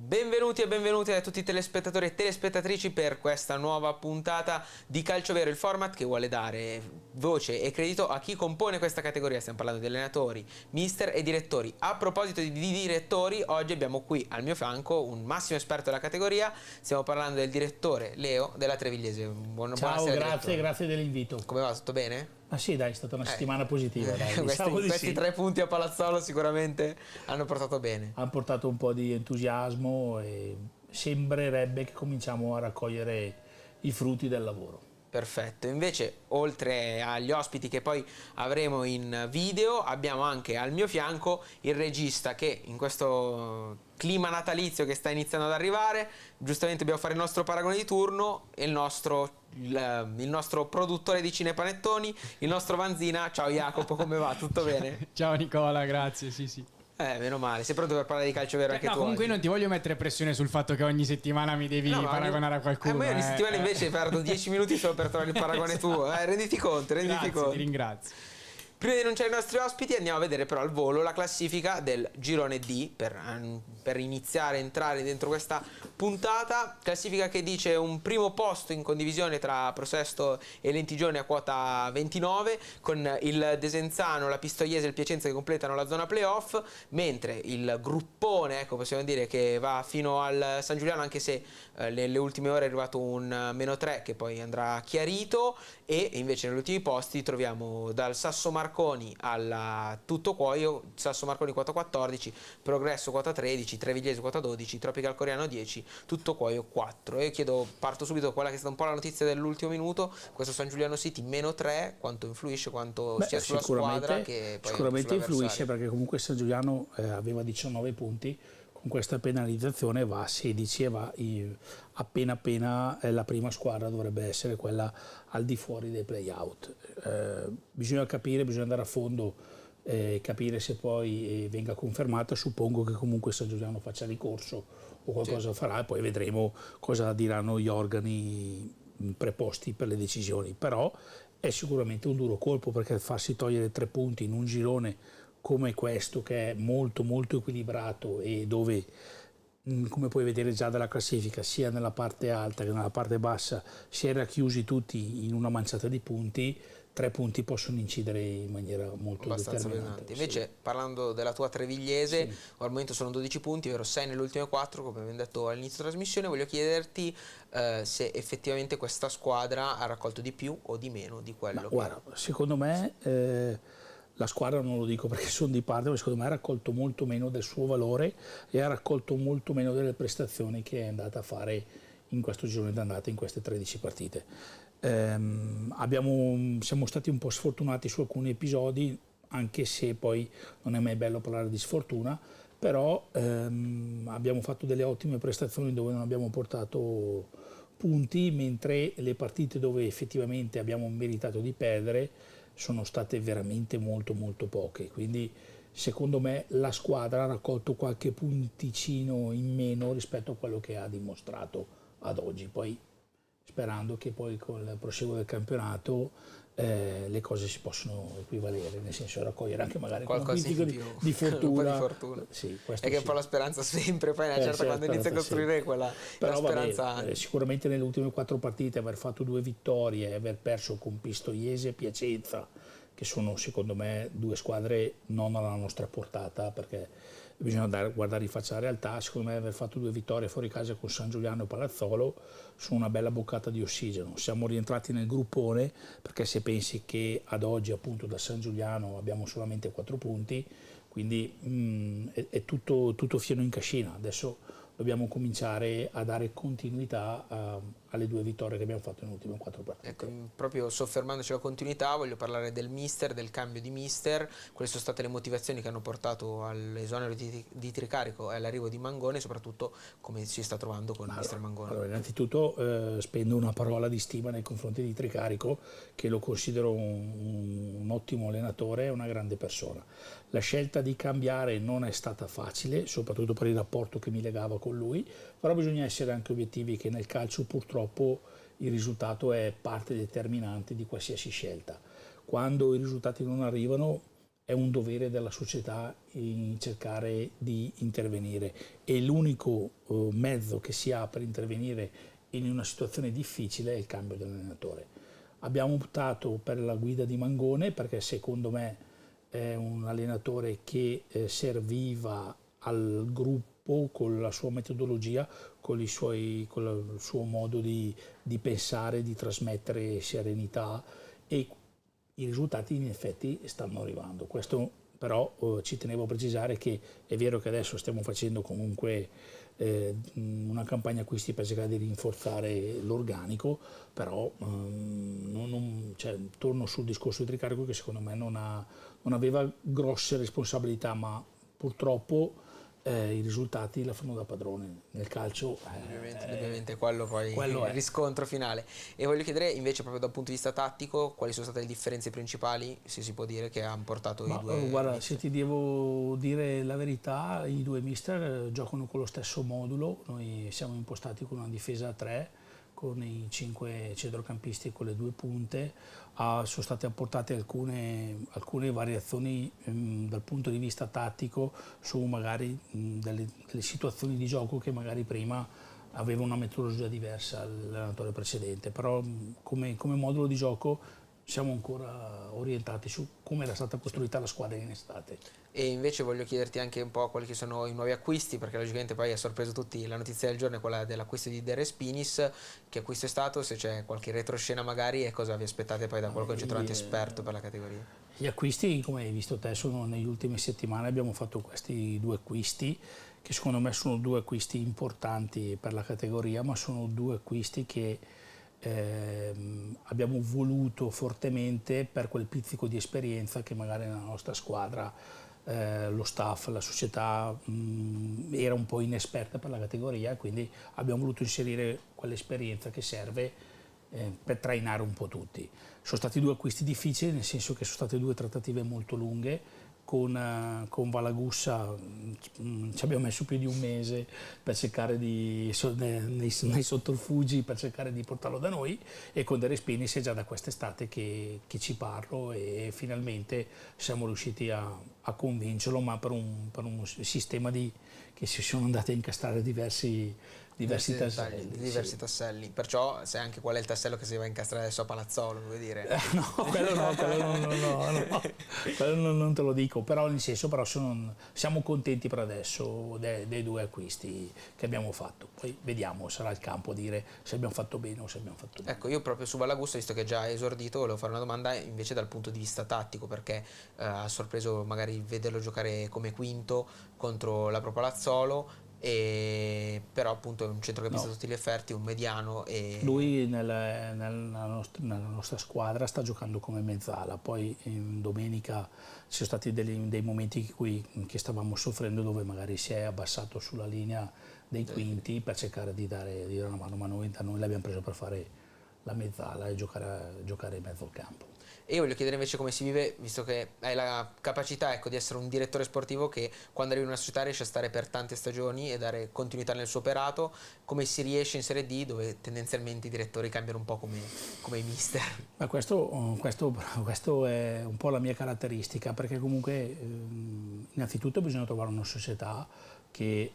Benvenuti e benvenute a tutti i telespettatori e telespettatrici per questa nuova puntata di Calcio Vero, il format che vuole dare voce e credito a chi compone questa categoria. Stiamo parlando di allenatori, mister e direttori. A proposito di direttori, oggi abbiamo qui al mio fianco un massimo esperto della categoria. Stiamo parlando del direttore Leo della Trevigliese. Ciao, grazie dell'invito. Come va? Tutto bene? Ah sì, dai, è stata una settimana positiva. Dai. Questi 3 punti a Palazzolo sicuramente hanno portato bene. Hanno portato un po' di entusiasmo e sembrerebbe che cominciamo a raccogliere i frutti del lavoro. Perfetto, invece oltre agli ospiti che poi avremo in video abbiamo anche al mio fianco il regista che in questo clima natalizio che sta iniziando ad arrivare, giustamente dobbiamo fare il nostro paragone di turno e il nostro produttore di cinepanettoni, il nostro Vanzina. Ciao Jacopo, come va? Tutto bene? Ciao Nicola, grazie, sì. Meno male, sei pronto per parlare di calcio vero anche tu? No, comunque oggi? non ti voglio mettere pressione sul fatto che ogni settimana mi devi paragonare a qualcuno. Ma io ogni settimana invece perdo 10 minuti solo per trovare il paragone tuo. Renditi conto. Grazie, ti ringrazio. Prima di annunciare i nostri ospiti andiamo a vedere però al volo la classifica del girone D per iniziare a entrare dentro questa puntata. Classifica che dice un primo posto in condivisione tra Prosesto e Lentigione a quota 29, con il Desenzano, la Pistoiese e il Piacenza che completano la zona playoff, mentre il gruppone, ecco, possiamo dire che va fino al San Giuliano, anche se nelle ultime ore è arrivato un -3 che poi andrà chiarito, e invece negli ultimi posti troviamo dal Sasso Marconi alla Tutto Cuoio, Sasso Marconi quota 14, Progresso quota 13, Trevigliese quota 12, Tropical Coreano 10, Tutto Cuoio 4. E io parto subito quella che è stata un po' la notizia dell'ultimo minuto, questo San Giuliano City -3, quanto influisce, quanto sia sulla squadra che poi sicuramente influisce, perché comunque San Giuliano aveva 19 punti, con questa penalizzazione va a 16 e va appena la prima squadra dovrebbe essere quella al di fuori dei play-out. Bisogna andare a fondo, capire se poi venga confermata. Suppongo che comunque San Giuliano faccia ricorso o qualcosa farà, e poi vedremo cosa diranno gli organi preposti per le decisioni. Però è sicuramente un duro colpo, perché farsi togliere 3 punti in un girone come questo, che è molto molto equilibrato e dove, come puoi vedere già dalla classifica, sia nella parte alta che nella parte bassa si è racchiusi tutti in una manciata di punti, 3 punti possono incidere in maniera molto determinante. Invece, sì, parlando della tua Trevigliese, sì, al momento sono 12 punti, ovvero 6 nelle ultime 4, come abbiamo detto all'inizio della trasmissione. Voglio chiederti se effettivamente questa squadra ha raccolto di più o di meno di quello guarda, secondo me la squadra, non lo dico perché sono di parte, ma secondo me ha raccolto molto meno del suo valore e ha raccolto molto meno delle prestazioni che è andata a fare in questo girone d'andata, in queste 13 partite. Siamo stati un po' sfortunati su alcuni episodi, anche se poi non è mai bello parlare di sfortuna, però abbiamo fatto delle ottime prestazioni dove non abbiamo portato punti, mentre le partite dove effettivamente abbiamo meritato di perdere sono state veramente molto molto poche. Quindi secondo me la squadra ha raccolto qualche punticino in meno rispetto a quello che ha dimostrato ad oggi. Poi sperando che poi con il proseguo del campionato le cose si possono equivalere, nel senso raccogliere anche magari qualcosa un po' di fortuna. Un po' di fortuna. Sì, È questo che è un sì. po' la speranza sempre, poi una certa quando inizia a costruire quella però la speranza. Sicuramente nelle ultime 4 partite aver fatto 2 vittorie e aver perso con Pistoiese e Piacenza, che sono secondo me 2 squadre non alla nostra portata, perché bisogna guardare in faccia la realtà. Secondo me aver fatto 2 vittorie fuori casa con San Giuliano e Palazzolo sono una bella boccata di ossigeno. Siamo rientrati nel gruppone, perché se pensi che ad oggi appunto da San Giuliano abbiamo solamente 4 punti, quindi è tutto fieno in cascina. Adesso dobbiamo cominciare a dare continuità alle 2 vittorie che abbiamo fatto nelle ultime 4 partite. Ecco, proprio soffermandoci sulla continuità, voglio parlare del mister, del cambio di mister. Quali sono state le motivazioni che hanno portato all'esonero di Tricarico e all'arrivo di Mangone, e soprattutto come si sta trovando con il mister Mangone? Allora, innanzitutto spendo una parola di stima nei confronti di Tricarico, che lo considero un ottimo allenatore e una grande persona. La scelta di cambiare non è stata facile, soprattutto per il rapporto che mi legava con lui, però bisogna essere anche obiettivi che nel calcio purtroppo il risultato è parte determinante di qualsiasi scelta. Quando i risultati non arrivano è un dovere della società in cercare di intervenire, e l'unico mezzo che si ha per intervenire in una situazione difficile è il cambio dell'allenatore. Abbiamo optato per la guida di Mangone perché secondo me è un allenatore che serviva al gruppo con la sua metodologia, con il suo modo di pensare, di trasmettere serenità, e i risultati in effetti stanno arrivando. Questo però ci tenevo a precisare che è vero che adesso stiamo facendo comunque una campagna acquisti per cercare di rinforzare l'organico, però torno sul discorso di Tricarico, che secondo me non aveva grosse responsabilità, ma purtroppo i risultati la fanno da padrone nel calcio. Ovviamente quello poi il riscontro finale. E voglio chiedere invece proprio dal punto di vista tattico quali sono state le differenze principali, se si può dire, che hanno portato i due guarda, mister. se ti devo dire la verità, i 2 mister giocano con lo stesso modulo. Noi siamo impostati con una difesa a 3, con i 5 centrocampisti con le 2 punte. Sono state apportate alcune variazioni dal punto di vista tattico su magari delle situazioni di gioco che magari prima aveva una metodologia diversa all'allenatore precedente, però come modulo di gioco siamo ancora orientati su come era stata costruita la squadra in estate. E invece voglio chiederti anche un po' quali che sono i nuovi acquisti, perché logicamente poi ha sorpreso tutti. La notizia del giorno è quella dell'acquisto di De Respinis. Che acquisto è stato? Se c'è qualche retroscena magari, e cosa vi aspettate poi da quel concentratore esperto per la categoria? Gli acquisti, come hai visto te, sono negli ultime settimane abbiamo fatto questi 2 acquisti che secondo me sono 2 acquisti importanti per la categoria, ma sono 2 acquisti che abbiamo voluto fortemente per quel pizzico di esperienza che magari nella nostra squadra lo staff, la società era un po' inesperta per la categoria, quindi abbiamo voluto inserire quell'esperienza che serve per trainare un po' tutti. Sono stati 2 acquisti difficili, nel senso che sono state 2 trattative molto lunghe. Con Valagussa ci abbiamo messo più di un mese per cercare nei sotterfugi per cercare di portarlo da noi, e con De Respinis è già da quest'estate che ci parlo, e finalmente siamo riusciti a convincerlo, ma per un sistema che si sono andati a incastrare diversi tasselli. Perciò sai anche qual è il tassello che si va a incastrare adesso a Palazzolo, vuoi dire? No, quello non te lo dico, però nel senso, siamo contenti per adesso dei 2 acquisti che abbiamo fatto. Poi vediamo, sarà il campo a dire se abbiamo fatto bene o se abbiamo fatto bene. Ecco, io proprio su Valagussa, visto che è già esordito, volevo fare una domanda invece dal punto di vista tattico, perché ha sorpreso magari vederlo giocare come quinto contro la Pro Palazzolo. Però appunto è un centrocampista a tutti gli effetti, un mediano. Lui nella nostra squadra sta giocando come mezzala, poi domenica ci sono stati dei momenti che stavamo soffrendo, dove magari si è abbassato sulla linea dei quinti per cercare di dare una mano, ma da noi l'abbiamo preso per fare la mezzala e giocare in mezzo al campo. E io voglio chiedere invece come si vive, visto che hai la capacità, ecco, di essere un direttore sportivo che quando arrivi in una società riesce a stare per tante stagioni e dare continuità nel suo operato, come si riesce in Serie D dove tendenzialmente i direttori cambiano un po' come i mister? Ma questo è un po' la mia caratteristica, perché comunque innanzitutto bisogna trovare una società che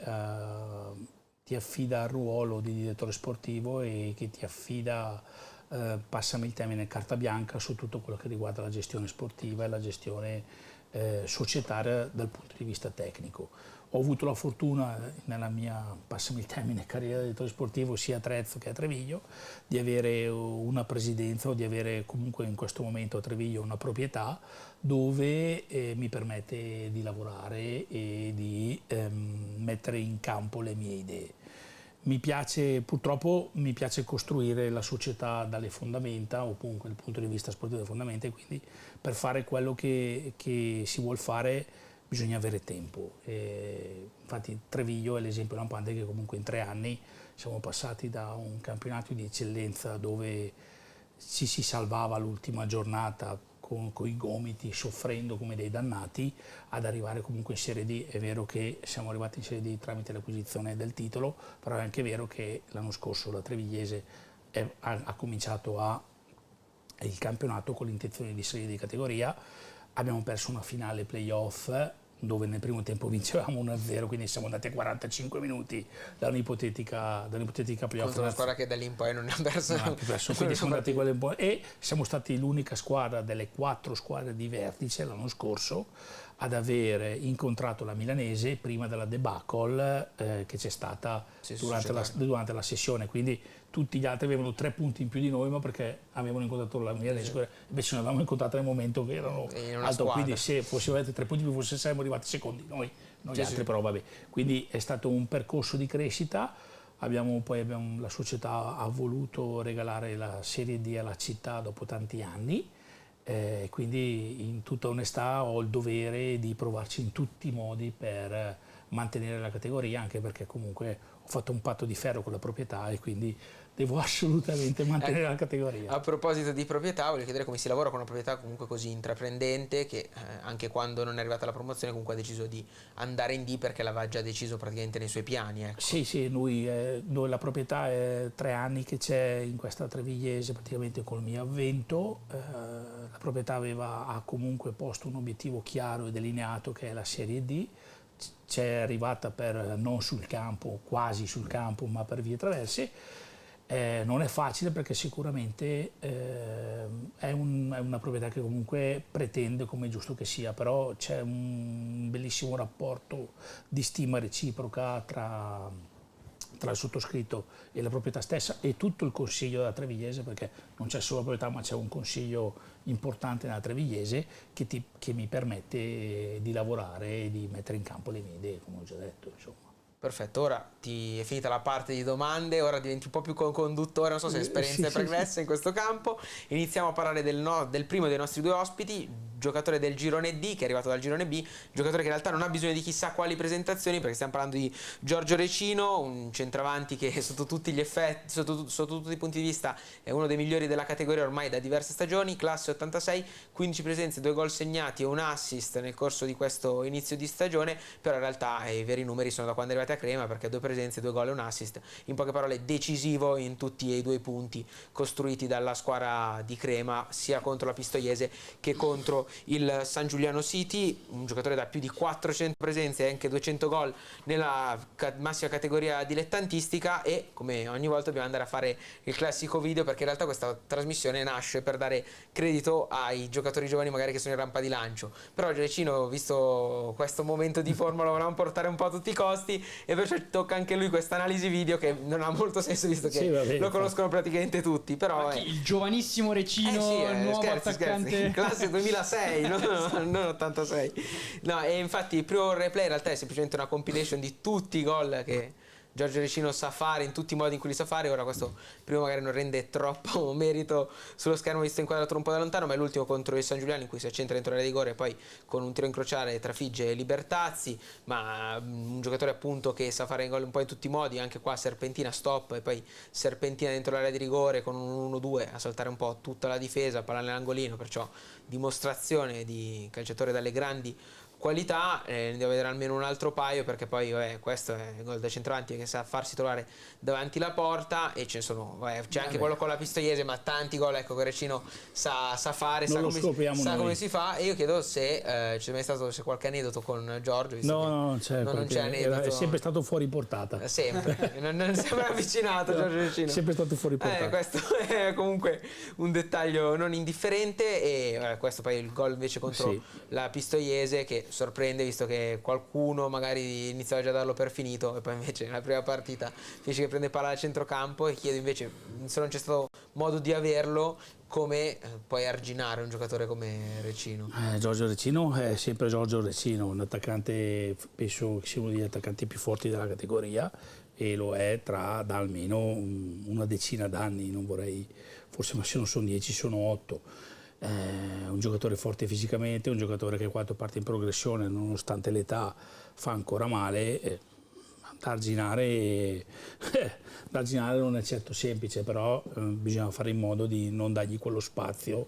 ti affida il ruolo di direttore sportivo e che ti affida, passami il termine, carta bianca su tutto quello che riguarda la gestione sportiva e la gestione societaria dal punto di vista tecnico. Ho avuto la fortuna nella mia, passami il termine, carriera di direttore sportivo sia a Trezzo che a Treviglio di avere una presidenza o di avere comunque in questo momento a Treviglio una proprietà dove mi permette di lavorare e di mettere in campo le mie idee. Purtroppo mi piace costruire la società dalle fondamenta, o comunque dal punto di vista sportivo dalle fondamenta, e quindi per fare quello che si vuol fare bisogna avere tempo. Infatti Treviglio è l'esempio lampante che comunque in 3 anni siamo passati da un campionato di eccellenza dove ci si salvava l'ultima giornata con i gomiti, soffrendo come dei dannati, ad arrivare comunque in Serie D. È vero che siamo arrivati in Serie D tramite l'acquisizione del titolo, però è anche vero che l'anno scorso la Trevigliese ha cominciato il campionato con l'intenzione di salire di categoria. Abbiamo perso una finale playoff dove nel primo tempo vincevamo 1-0, quindi siamo andati a 45 minuti da un'ipotetica playoff. Contro una squadra che da lì in poi non ne ha perso. No, quindi siamo andati e siamo stati l'unica squadra delle 4 squadre di vertice l'anno scorso ad aver incontrato la Milanese prima della debacle che c'è stata durante la sessione, quindi tutti gli altri avevano 3 punti in più di noi, ma perché avevano incontrato la Milanese, invece noi avevamo incontrato nel momento che erano alto, quindi se fossimo avete 3 punti in più forse saremmo arrivati secondi noi gli altri, però vabbè. Quindi è stato un percorso di crescita. La società ha voluto regalare la Serie D alla città dopo tanti anni. Quindi in tutta onestà ho il dovere di provarci in tutti i modi per mantenere la categoria, anche perché comunque ho fatto un patto di ferro con la proprietà e quindi devo assolutamente mantenere la categoria. A proposito di proprietà, voglio chiedere come si lavora con una proprietà comunque così intraprendente che anche quando non è arrivata la promozione comunque ha deciso di andare in D perché l'aveva già deciso praticamente nei suoi piani. Ecco. Sì, la proprietà è 3 anni che c'è in questa Trevigliese, praticamente col mio avvento. La proprietà ha comunque posto un obiettivo chiaro e delineato che è la Serie D. C'è arrivata non sul campo, quasi sul campo, ma per vie traverse. Non è facile perché sicuramente è una proprietà che comunque pretende, come è giusto che sia, però c'è un bellissimo rapporto di stima reciproca tra il sottoscritto e la proprietà stessa e tutto il consiglio della Trevigliese, perché non c'è solo la proprietà ma c'è un consiglio importante nella Trevigliese che mi permette di lavorare e di mettere in campo le mie idee, come ho già detto, insomma. Perfetto, ora ti è finita la parte di domande, ora diventi un po' più conduttore, non so se hai esperienze pregresse in questo campo. Iniziamo a parlare del primo dei nostri 2 ospiti, giocatore del girone D che è arrivato dal girone B, giocatore che in realtà non ha bisogno di chissà quali presentazioni perché stiamo parlando di Giorgio Recino, un centravanti che sotto tutti gli effetti, sotto tutti i punti di vista è uno dei migliori della categoria ormai da diverse stagioni, classe 86, 15 presenze, 2 gol segnati e un assist nel corso di questo inizio di stagione, però in realtà i veri numeri sono da quando è arrivati a Crema, perché 2 presenze, 2 gol e un assist, in poche parole decisivo in tutti e i 2 punti costruiti dalla squadra di Crema, sia contro la Pistoiese che contro il San Giuliano City, un giocatore da più di 400 presenze e anche 200 gol nella massima categoria dilettantistica. E come ogni volta dobbiamo andare a fare il classico video, perché in realtà questa trasmissione nasce per dare credito ai giocatori giovani magari che sono in rampa di lancio, però Girecino, visto questo momento di forma, lo volevamo portare un po' a tutti i costi e perciò tocca anche lui questa analisi video che non ha molto senso visto che lo conoscono praticamente tutti, però il giovanissimo Recino, il nuovo attaccante classe 2006 non 86. No, e infatti il primo replay in realtà è semplicemente una compilation di tutti i gol che Giorgio Recino sa fare in tutti i modi in cui li sa fare. Ora questo primo magari non rende troppo merito sullo schermo visto inquadrato un po' da lontano, ma è l'ultimo contro il San Giuliano in cui si accentra dentro l'area di rigore e poi con un tiro incrociare trafigge Libertazzi, ma un giocatore appunto che sa fare gol un po' in tutti i modi. Anche qua serpentina, stop e poi serpentina dentro l'area di rigore con un 1-2 a saltare un po' tutta la difesa, palla nell'angolino, perciò dimostrazione di calciatore dalle grandi qualità. Ne devo vedere almeno un altro paio, perché poi questo è il gol da centravanti che sa farsi trovare davanti la porta, e ce ne sono, c'è anche quello con la Pistoiese, ma tanti gol ecco che Recino sa fare, sa come si fa. E io chiedo se c'è mai stato qualche aneddoto con Giorgio, visto non c'è aneddoto. È sempre stato fuori portata, sempre non sembra avvicinato Giorgio Recino, sempre stato fuori portata. Questo è comunque un dettaglio non indifferente. E questo poi il gol invece contro la Pistoiese, che sorprende visto che qualcuno magari iniziava già a darlo per finito, e poi invece nella prima partita finisce che prende palla al centrocampo. E chiedo invece se non c'è stato modo di averlo, come puoi arginare un giocatore come Recino. Giorgio Recino è sempre Giorgio Recino, un attaccante, penso che sia uno degli attaccanti più forti della categoria, e lo è da almeno una decina d'anni, non vorrei, forse, ma se non sono 10 sono 8. Un giocatore forte fisicamente, un giocatore che quando parte in progressione, nonostante l'età, fa ancora male. Da arginare non è certo semplice, però bisogna fare in modo di non dargli quello spazio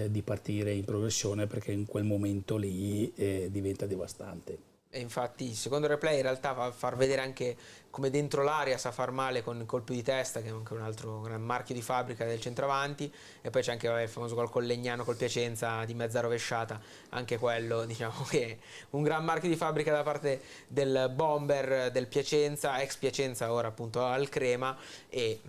di partire in progressione, perché in quel momento lì diventa devastante. E infatti secondo il replay in realtà va a far vedere anche come dentro l'area sa far male con il colpo di testa, che è anche un altro gran marchio di fabbrica del centravanti. E poi c'è anche il famoso gol con Legnano col Piacenza di mezza rovesciata, anche quello diciamo che un gran marchio di fabbrica da parte del bomber del Piacenza, ex Piacenza, ora appunto al Crema. E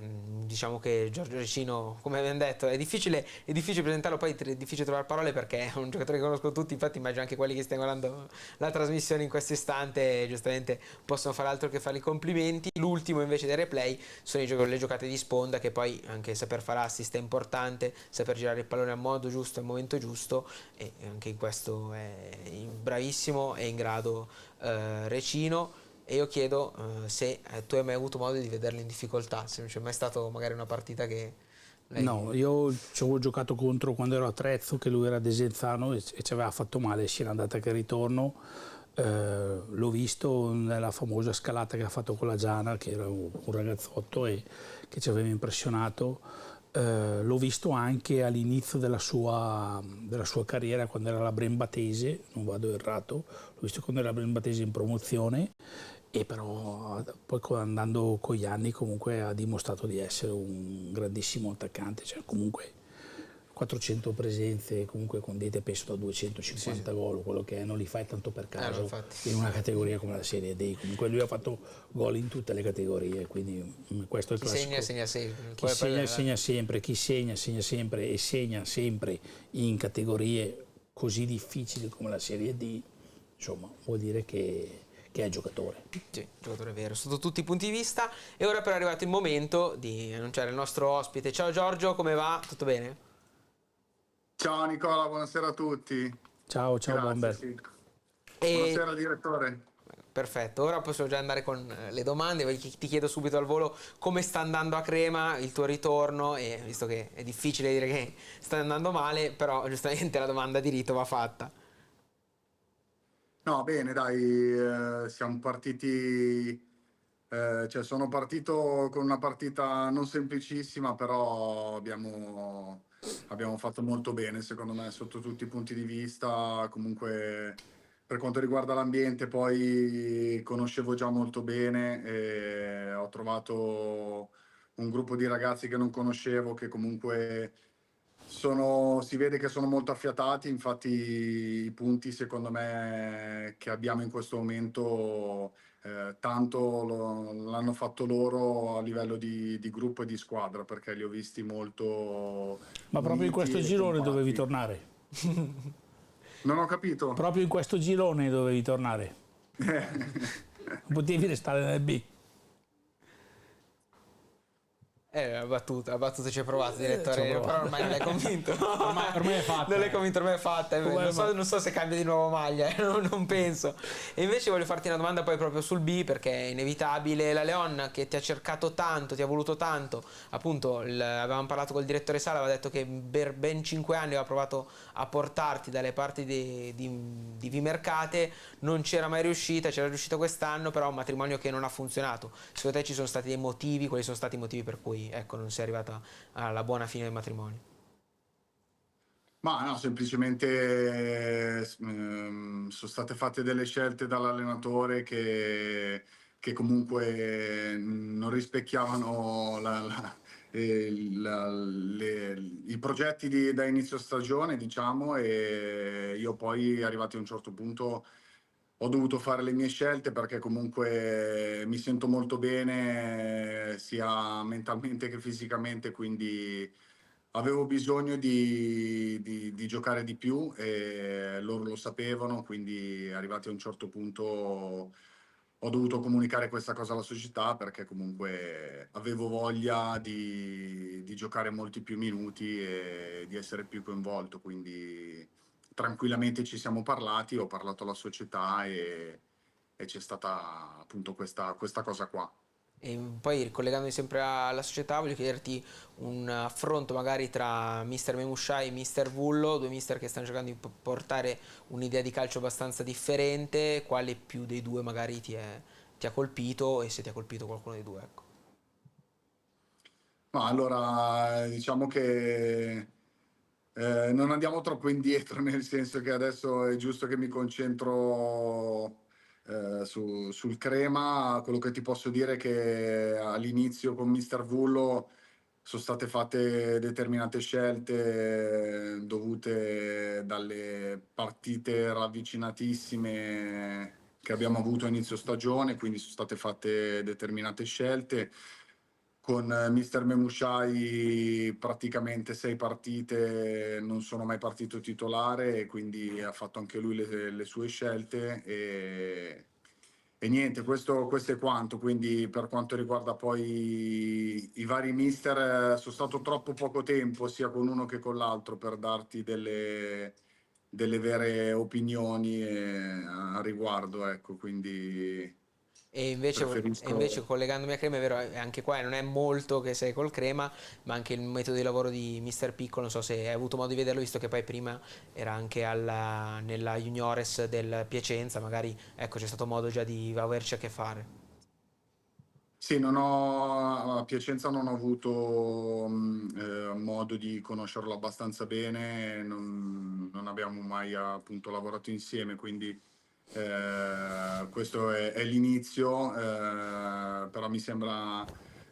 diciamo che Giorgio Recino, come abbiamo detto, è difficile presentarlo, poi è difficile trovare parole, perché è un giocatore che conosco tutti. Infatti immagino anche quelli che stiano guardando la trasmissione in questo istante giustamente possono fare altro che fare i complimenti. L'ultimo invece dei replay sono le giocate di sponda, che poi anche saper fare assist è importante, saper girare il pallone al modo giusto, al momento giusto, e anche in questo è bravissimo e in grado Recino. E io chiedo se tu hai mai avuto modo di vederlo in difficoltà, se non c'è mai stato magari una partita che No, io ci avevo giocato contro quando ero a Trezzo, che lui era Desenzano e ci aveva fatto male sia l'andata che il ritorno. L'ho visto nella famosa scalata che ha fatto con la Giana, che era un ragazzotto e che ci aveva impressionato. L'ho visto anche all'inizio della sua carriera, quando era la Brembatese, non vado errato, l'ho visto quando era la Brembatese in promozione, e però poi andando con gli anni comunque ha dimostrato di essere un grandissimo attaccante, cioè comunque 400 presenze, comunque condite penso da 250 gol, quello che è, non li fai tanto per caso in una categoria come la Serie D. Comunque lui ha fatto gol in tutte le categorie, quindi questo è il classico. Chi segna sempre. Chi segna sempre, e segna sempre in categorie così difficili come la Serie D, insomma vuol dire che è giocatore. Sì, giocatore vero, sotto tutti i punti di vista. E ora però è arrivato il momento di annunciare il nostro ospite. Ciao Giorgio, come va? Tutto bene? Ciao Nicola, buonasera a tutti. Ciao Grazie, Bomber. sì. Buonasera direttore. Perfetto, ora possiamo già andare con le domande. Ti chiedo subito al volo come sta andando a Crema il tuo ritorno, e visto che è difficile dire che sta andando male, però giustamente la domanda di rito va fatta. No, bene, dai, siamo partiti, cioè sono partito con una partita non semplicissima, però abbiamo fatto molto bene, secondo me, sotto tutti i punti di vista. Comunque, per quanto riguarda l'ambiente, poi conoscevo già molto bene e ho trovato un gruppo di ragazzi che non conoscevo, che comunque si vede che sono molto affiatati. Infatti i punti secondo me che abbiamo in questo momento tanto l'hanno fatto loro a livello di gruppo e di squadra, perché li ho visti molto Ma proprio in questo girone compatti. dovevi tornare? Non ho capito. Proprio in questo girone dovevi tornare? Non potevi restare nel B? La battuta ci hai provato, direttore, ci ho però ormai non l'hai convinto. Ormai è fatta. Non l'hai convinto, ormai è fatta. Ormai Non so se cambia di nuovo maglia, non penso. E invece voglio farti una domanda poi proprio sul B, perché è inevitabile. La Leon che ti ha cercato tanto, ti ha voluto tanto, appunto, avevamo parlato col direttore Sala, aveva detto che per ben 5 anni aveva provato a portarti dalle parti di Vimercate, non c'era mai riuscita, c'era riuscita quest'anno, però è un matrimonio che non ha funzionato. Secondo te ci sono stati dei motivi? Quali sono stati i motivi per cui, ecco, non sei arrivata alla buona fine del matrimonio? Ma no, semplicemente sono state fatte delle scelte dall'allenatore che comunque non rispecchiavano i progetti da inizio stagione, diciamo, e io poi, arrivati a un certo punto, ho dovuto fare le mie scelte perché comunque mi sento molto bene sia mentalmente che fisicamente, quindi avevo bisogno di giocare di più e loro lo sapevano, quindi arrivati a un certo punto ho dovuto comunicare questa cosa alla società perché comunque avevo voglia di giocare molti più minuti e di essere più coinvolto, quindi tranquillamente ci siamo parlati, ho parlato alla società e c'è stata appunto questa cosa qua. E poi ricollegandomi sempre alla società, voglio chiederti un affronto magari tra Mister Memusha e Mister Vullo, due mister che stanno cercando di portare un'idea di calcio abbastanza differente. Quale più dei due magari ti ha colpito, e se ti ha colpito qualcuno dei due, ecco. Ma allora, diciamo che non andiamo troppo indietro, nel senso che adesso è giusto che mi concentro sul Crema. Quello che ti posso dire è che all'inizio con Mister Vullo sono state fatte determinate scelte dovute dalle partite ravvicinatissime che abbiamo avuto a inizio stagione, quindi sono state fatte determinate scelte. Con Mister Memushai praticamente 6 partite non sono mai partito titolare e quindi ha fatto anche lui le sue scelte e niente, questo è quanto. Quindi per quanto riguarda poi i vari mister, sono stato troppo poco tempo sia con uno che con l'altro per darti delle vere opinioni a riguardo, ecco, quindi E invece preferisco. collegandomi a Crema, è vero, anche qua non è molto che sei col Crema, ma anche il metodo di lavoro di Mister Piccolo, non so se hai avuto modo di vederlo, visto che poi prima era anche nella Juniores del Piacenza, magari ecco c'è stato modo già di averci a che fare. Sì, a Piacenza non ho avuto modo di conoscerlo abbastanza bene, non abbiamo mai appunto lavorato insieme, quindi questo è l'inizio, però mi sembra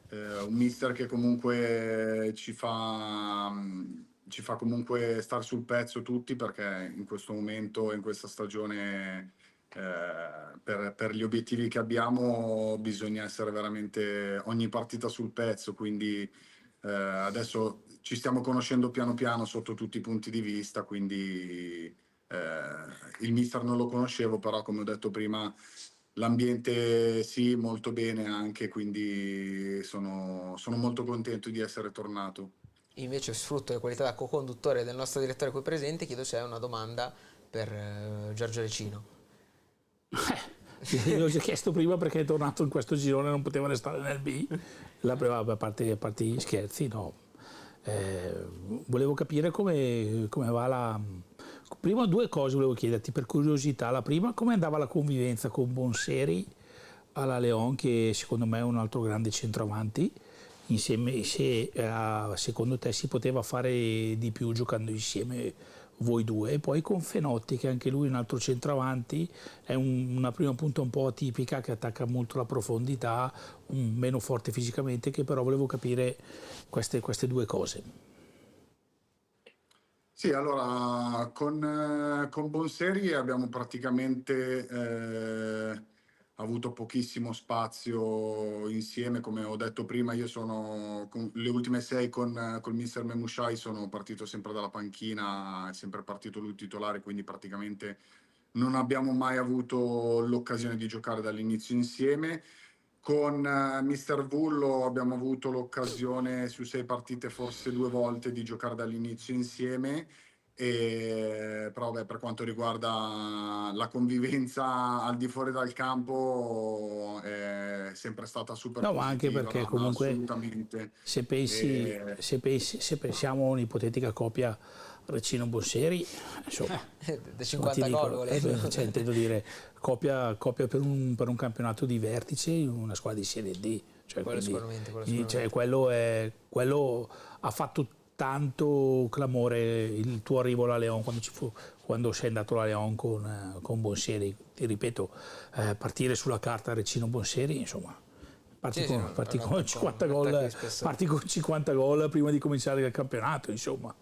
un mister che comunque ci fa comunque star sul pezzo tutti perché in questo momento, in questa stagione per gli obiettivi che abbiamo bisogna essere veramente ogni partita sul pezzo, quindi adesso ci stiamo conoscendo piano piano sotto tutti i punti di vista, quindi il mister non lo conoscevo, però come ho detto prima l'ambiente sì, molto bene anche, quindi sono molto contento di essere tornato. Invece, sfrutto le qualità da co-conduttore del nostro direttore qui presente, chiedo se hai una domanda per Giorgio Lecino. L'ho già chiesto prima perché è tornato in questo girone, non poteva restare nel B. La prima, a parte gli scherzi, no. Volevo capire come va la. Prima due cose volevo chiederti per curiosità. La prima, come andava la convivenza con Bonseri alla Leon, che secondo me è un altro grande centravanti, insieme, se secondo te si poteva fare di più giocando insieme voi due, e poi con Fenotti che anche lui è un altro centravanti, è una prima punta un po' atipica che attacca molto la profondità, meno forte fisicamente, che però volevo capire queste due cose. Sì, allora con Bonseri abbiamo praticamente avuto pochissimo spazio insieme, come ho detto prima, io sono con le ultime 6 col mister Memushai sono partito sempre dalla panchina, è sempre partito lui titolare, quindi praticamente non abbiamo mai avuto l'occasione di giocare dall'inizio insieme. Con Mister Vullo abbiamo avuto l'occasione su 6 partite, forse 2 volte, di giocare dall'inizio insieme. Però beh, per quanto riguarda la convivenza al di fuori dal campo è sempre stata super No, ma anche positiva, perché comunque assolutamente. se pensi, E- se pensiamo a un'ipotetica coppia Recino Bosseri, insomma, Da insomma, ti 50 gol dico, volendo. cioè, intendo dire coppia per un campionato di vertice in una squadra di Serie D. Cioè, Quello quindi, sicuramente, quello cioè, sicuramente. quello ha fatto tanto clamore il tuo arrivo alla Leon quando sei andato alla Leon con Bonsieri. Ti ripeto, partire sulla carta Recino Bonsieri, insomma, Sì, sì, no, parti un con attacco 50 di gol, spessore. parti con 50 gol prima di cominciare il campionato, insomma.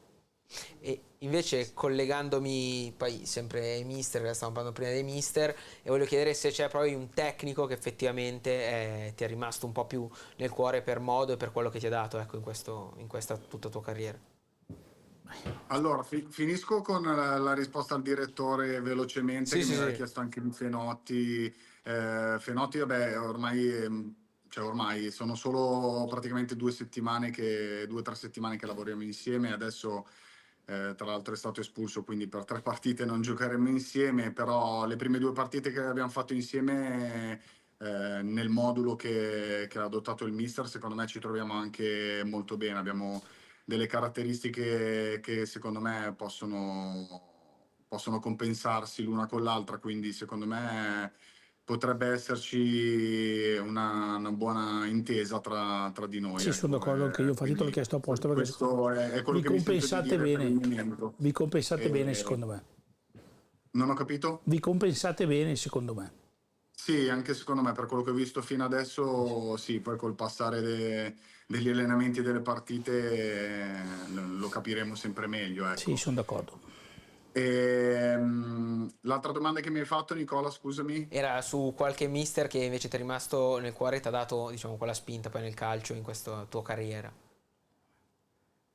E invece collegandomi poi sempre ai mister, che stavamo parlando prima dei mister, e voglio chiedere se c'è proprio un tecnico che effettivamente ti è rimasto un po' più nel cuore per modo e per quello che ti ha dato, ecco, in questa tutta tua carriera. Allora, finisco con la risposta al direttore velocemente, Sì, che sì, mi aveva sì. chiesto anche di Fenotti. Fenotti, vabbè, ormai sono solo praticamente 2 settimane 2 o 3 settimane che lavoriamo insieme. Adesso, tra l'altro, è stato espulso, quindi per 3 partite non giocheremo insieme, però le prime 2 partite che abbiamo fatto insieme, nel modulo che ha adottato il mister, secondo me ci troviamo anche molto bene. Abbiamo delle caratteristiche che secondo me possono compensarsi l'una con l'altra, quindi secondo me potrebbe esserci una buona intesa tra di noi, Sì, sono ecco. d'accordo anche io, infatti te l'ho Quindi chiesto apposta perché questo è quello vi che mi sento di compensate dire per il bene, momento. vi compensate bene Eh, secondo me. non ho capito? Vi compensate bene secondo me. Sì, anche secondo me, per quello che ho visto fino adesso, sì, poi col passare degli allenamenti e delle partite lo capiremo sempre meglio, Sì, ecco. sono d'accordo. L'altra domanda che mi hai fatto, Nicola, scusami? Era su qualche mister che invece ti è rimasto nel cuore e ti ha dato, diciamo, quella spinta poi nel calcio in questa tua carriera.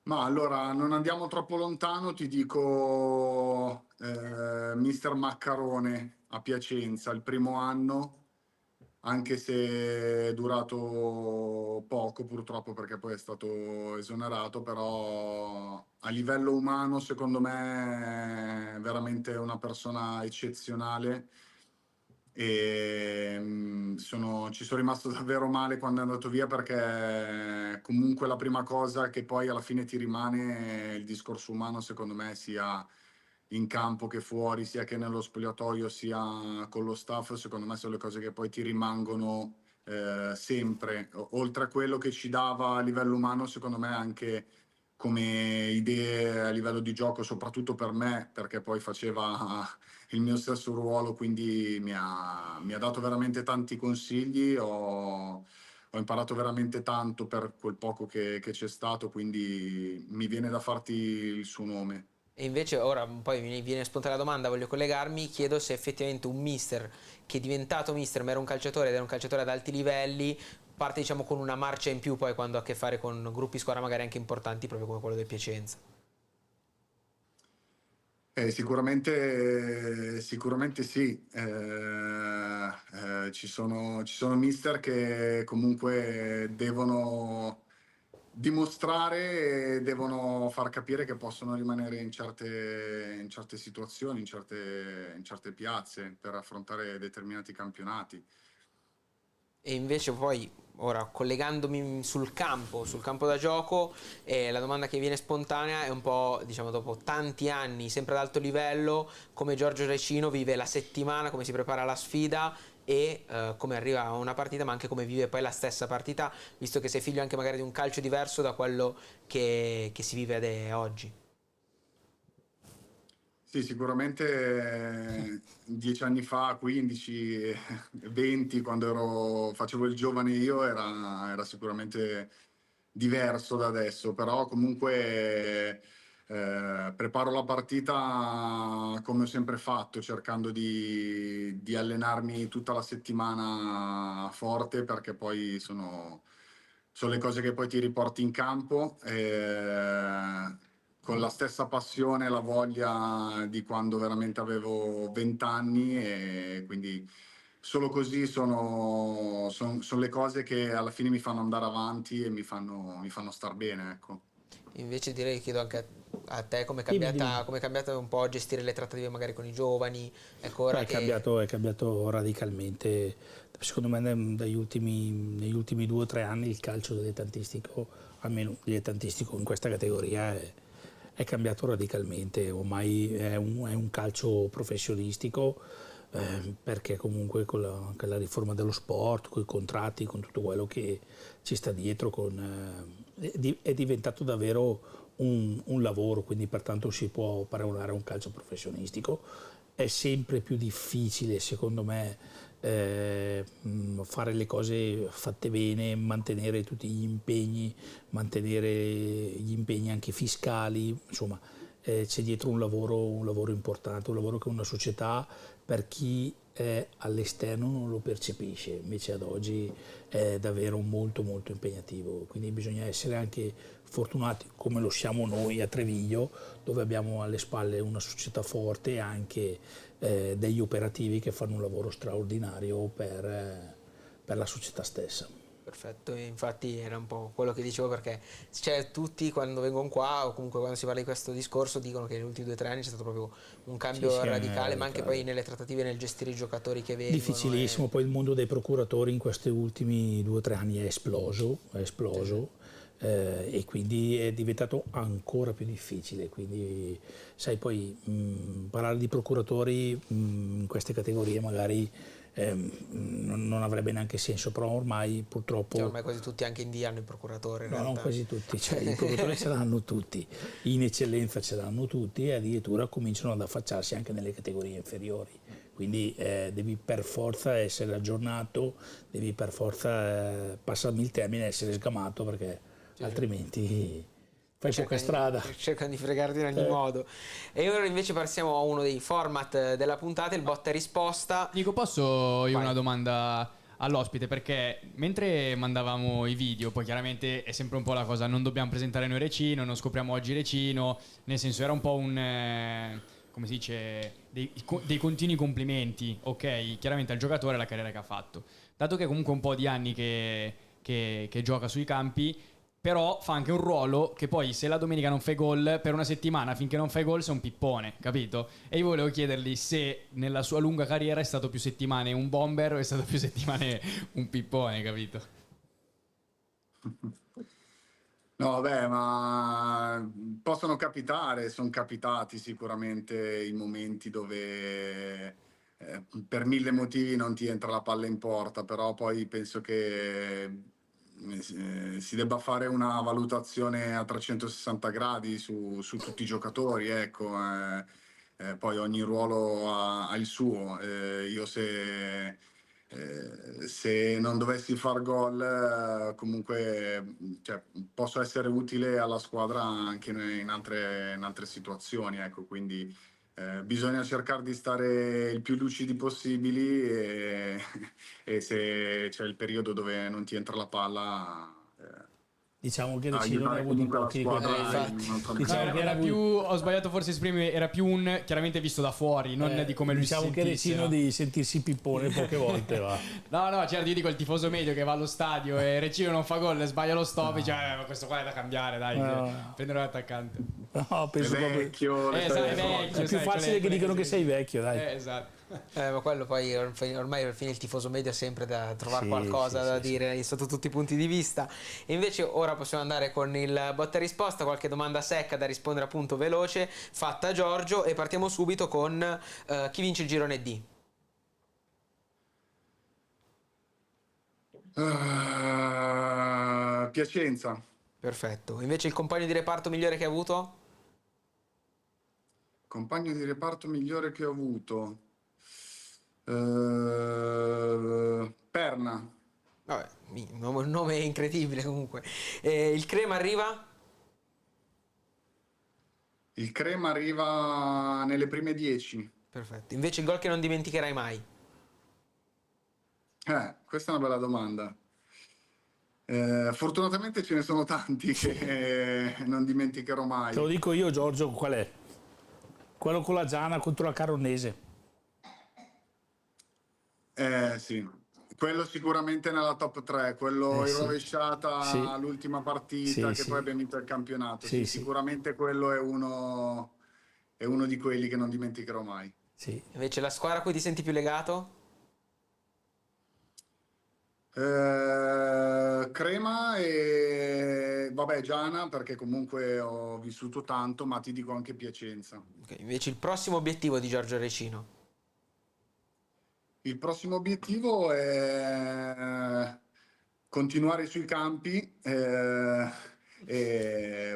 Ma allora, non andiamo troppo lontano, ti dico Mister Maccarone a Piacenza, il primo anno, anche se è durato poco purtroppo perché poi è stato esonerato, però a livello umano secondo me è veramente una persona eccezionale. Ci sono rimasto davvero male quando è andato via, perché comunque la prima cosa che poi alla fine ti rimane è il discorso umano, secondo me, sia in campo che fuori, sia che nello spogliatoio, sia con lo staff. Secondo me sono le cose che poi ti rimangono sempre. Oltre a quello che ci dava a livello umano, secondo me anche come idee a livello di gioco, soprattutto per me, perché poi faceva il mio stesso ruolo, quindi mi ha dato veramente tanti consigli. Ho imparato veramente tanto per quel poco che c'è stato, quindi mi viene da farti il suo nome. E invece ora poi mi viene spontanea la domanda, voglio collegarmi, chiedo se effettivamente un mister che è diventato mister ma era un calciatore ed era un calciatore ad alti livelli, parte diciamo con una marcia in più poi quando ha a che fare con gruppi squadra magari anche importanti proprio come quello del Piacenza. Sicuramente sì. Ci sono mister che comunque devono dimostrare e devono far capire che possono rimanere in certe situazioni, in certe piazze per affrontare determinati campionati. E invece poi, ora collegandomi sul campo da gioco, la domanda che viene spontanea è un po', diciamo, dopo tanti anni, sempre ad alto livello, come Giorgio Recino vive la settimana, come si prepara la sfida e come arriva a una partita, ma anche come vive poi la stessa partita, visto che sei figlio anche magari di un calcio diverso da quello che si vive oggi. Sì, sicuramente 10 anni fa, 15, 20, quando facevo il giovane io, era sicuramente diverso da adesso, però comunque preparo la partita come ho sempre fatto, cercando di allenarmi tutta la settimana forte, perché poi sono le cose che poi ti riporti in campo. Con la stessa passione e la voglia di quando veramente avevo 20 anni, e quindi solo così sono le cose che alla fine mi fanno andare avanti e mi fanno star bene, ecco. Invece direi, chiedo anche a te come è Dimmi, dimmi. come è cambiata un po' gestire le trattative magari con i giovani. Ecco, ora Beh, è cambiato radicalmente. Secondo me negli ultimi 2 o 3 anni il calcio dilettantistico, almeno dilettantistico in questa categoria, è cambiato radicalmente. Ormai è un calcio professionistico, perché comunque con la riforma dello sport, con i contratti, con tutto quello che ci sta dietro, è diventato davvero un lavoro, quindi pertanto si può paragonare a un calcio professionistico. È sempre più difficile, secondo me, fare le cose fatte bene, mantenere tutti gli impegni, mantenere gli impegni anche fiscali, insomma, c'è dietro un lavoro importante, un lavoro che una società, per chi è all'esterno, non lo percepisce, invece ad oggi è davvero molto molto impegnativo, quindi bisogna essere anche fortunati come lo siamo noi a Treviglio, dove abbiamo alle spalle una società forte e anche degli operativi che fanno un lavoro straordinario per la società stessa. Perfetto, e infatti era un po' quello che dicevo, perché tutti quando vengono qua o comunque quando si parla di questo discorso dicono che negli ultimi 2 o 3 anni c'è stato proprio un cambio radicale, ma anche poi nelle trattative, nel gestire i giocatori che vengono. Difficilissimo, poi il mondo dei procuratori in questi ultimi 2 o 3 anni è esploso. Sì. E quindi è diventato ancora più difficile, quindi sai, poi parlare di procuratori in queste categorie magari non avrebbe neanche senso, però ormai purtroppo... Cioè, ormai quasi tutti anche in D hanno il procuratore in realtà. Non quasi tutti, cioè, i procuratori ce l'hanno tutti, in eccellenza ce l'hanno tutti e addirittura cominciano ad affacciarsi anche nelle categorie inferiori, quindi devi per forza essere aggiornato, devi per forza, passarmi il termine, essere sgamato, perché altrimenti fai poca strada. Cercano di fregarti in ogni modo. E ora invece passiamo a uno dei format della puntata, il botta e risposta. Nico, posso io una domanda all'ospite? Perché mentre mandavamo i video, poi chiaramente è sempre un po' la cosa, non dobbiamo presentare noi Recino, non scopriamo oggi Recino, nel senso era un po' un... come si dice, dei continui complimenti, ok, chiaramente al giocatore e alla carriera che ha fatto. Dato che è comunque un po' di anni che gioca sui campi, però fa anche un ruolo che poi, se la domenica non fai gol, per una settimana finché non fai gol sei un pippone, capito? E io volevo chiedergli se nella sua lunga carriera è stato più settimane un bomber o è stato più settimane un pippone, capito? No, vabbè, ma possono capitare, sono capitati sicuramente i momenti dove per 1000 motivi non ti entra la palla in porta, però poi penso che si debba fare una valutazione a 360 gradi su tutti i giocatori, ecco. Poi ogni ruolo ha il suo. Io se non dovessi far gol, comunque cioè, posso essere utile alla squadra anche in altre situazioni, ecco, quindi bisogna cercare di stare il più lucidi possibili e se c'è il periodo dove non ti entra la palla, diciamo che Recino ne ha aiutare avuti comunque la pochi. squadra Diciamo che era più, ho sbagliato forse esprimere, era più un chiaramente visto da fuori, non di come lui si diciamo che sentisse, Recino no? di sentirsi pippone poche volte va. No, certo, io dico il tifoso medio che va allo stadio e Recino non fa gol, sbaglia lo stop, dice ma questo qua è da cambiare, dai, prendere l'attaccante. No, penso è proprio... vecchio, È vecchio, È più facile che dicono che sei vecchio, dai. Esatto. Ma quello poi ormai alla fine il tifoso medio ha sempre da trovare qualcosa da dire sotto tutti i punti di vista. E invece ora possiamo andare con il botta e risposta, qualche domanda secca da rispondere appunto veloce, fatta a Giorgio, e partiamo subito con chi vince il girone D. Piacenza. Perfetto. Invece il compagno di reparto migliore che ha avuto? Compagno di reparto migliore che ho avuto. Perna. Vabbè, un nome incredibile comunque. Il Crema arriva? Il Crema arriva nelle prime 10. Perfetto. Invece il gol che non dimenticherai mai? Questa è una bella domanda. Fortunatamente ce ne sono tanti che non dimenticherò mai. Te lo dico io, Giorgio, qual è? Quello con la Giana contro la Caronese. Sì, quello sicuramente nella top 3, quello in Sì, rovesciata sì, all'ultima partita sì, che poi sì, abbiamo vinto il campionato. sì, Sì, sì, sicuramente quello è uno di quelli che non dimenticherò mai. sì. Invece la squadra a cui ti senti più legato? Crema e vabbè Giana perché comunque ho vissuto tanto, ma ti dico anche Piacenza. Ok, invece il prossimo obiettivo di Giorgio Recino? Il prossimo obiettivo è continuare sui campi e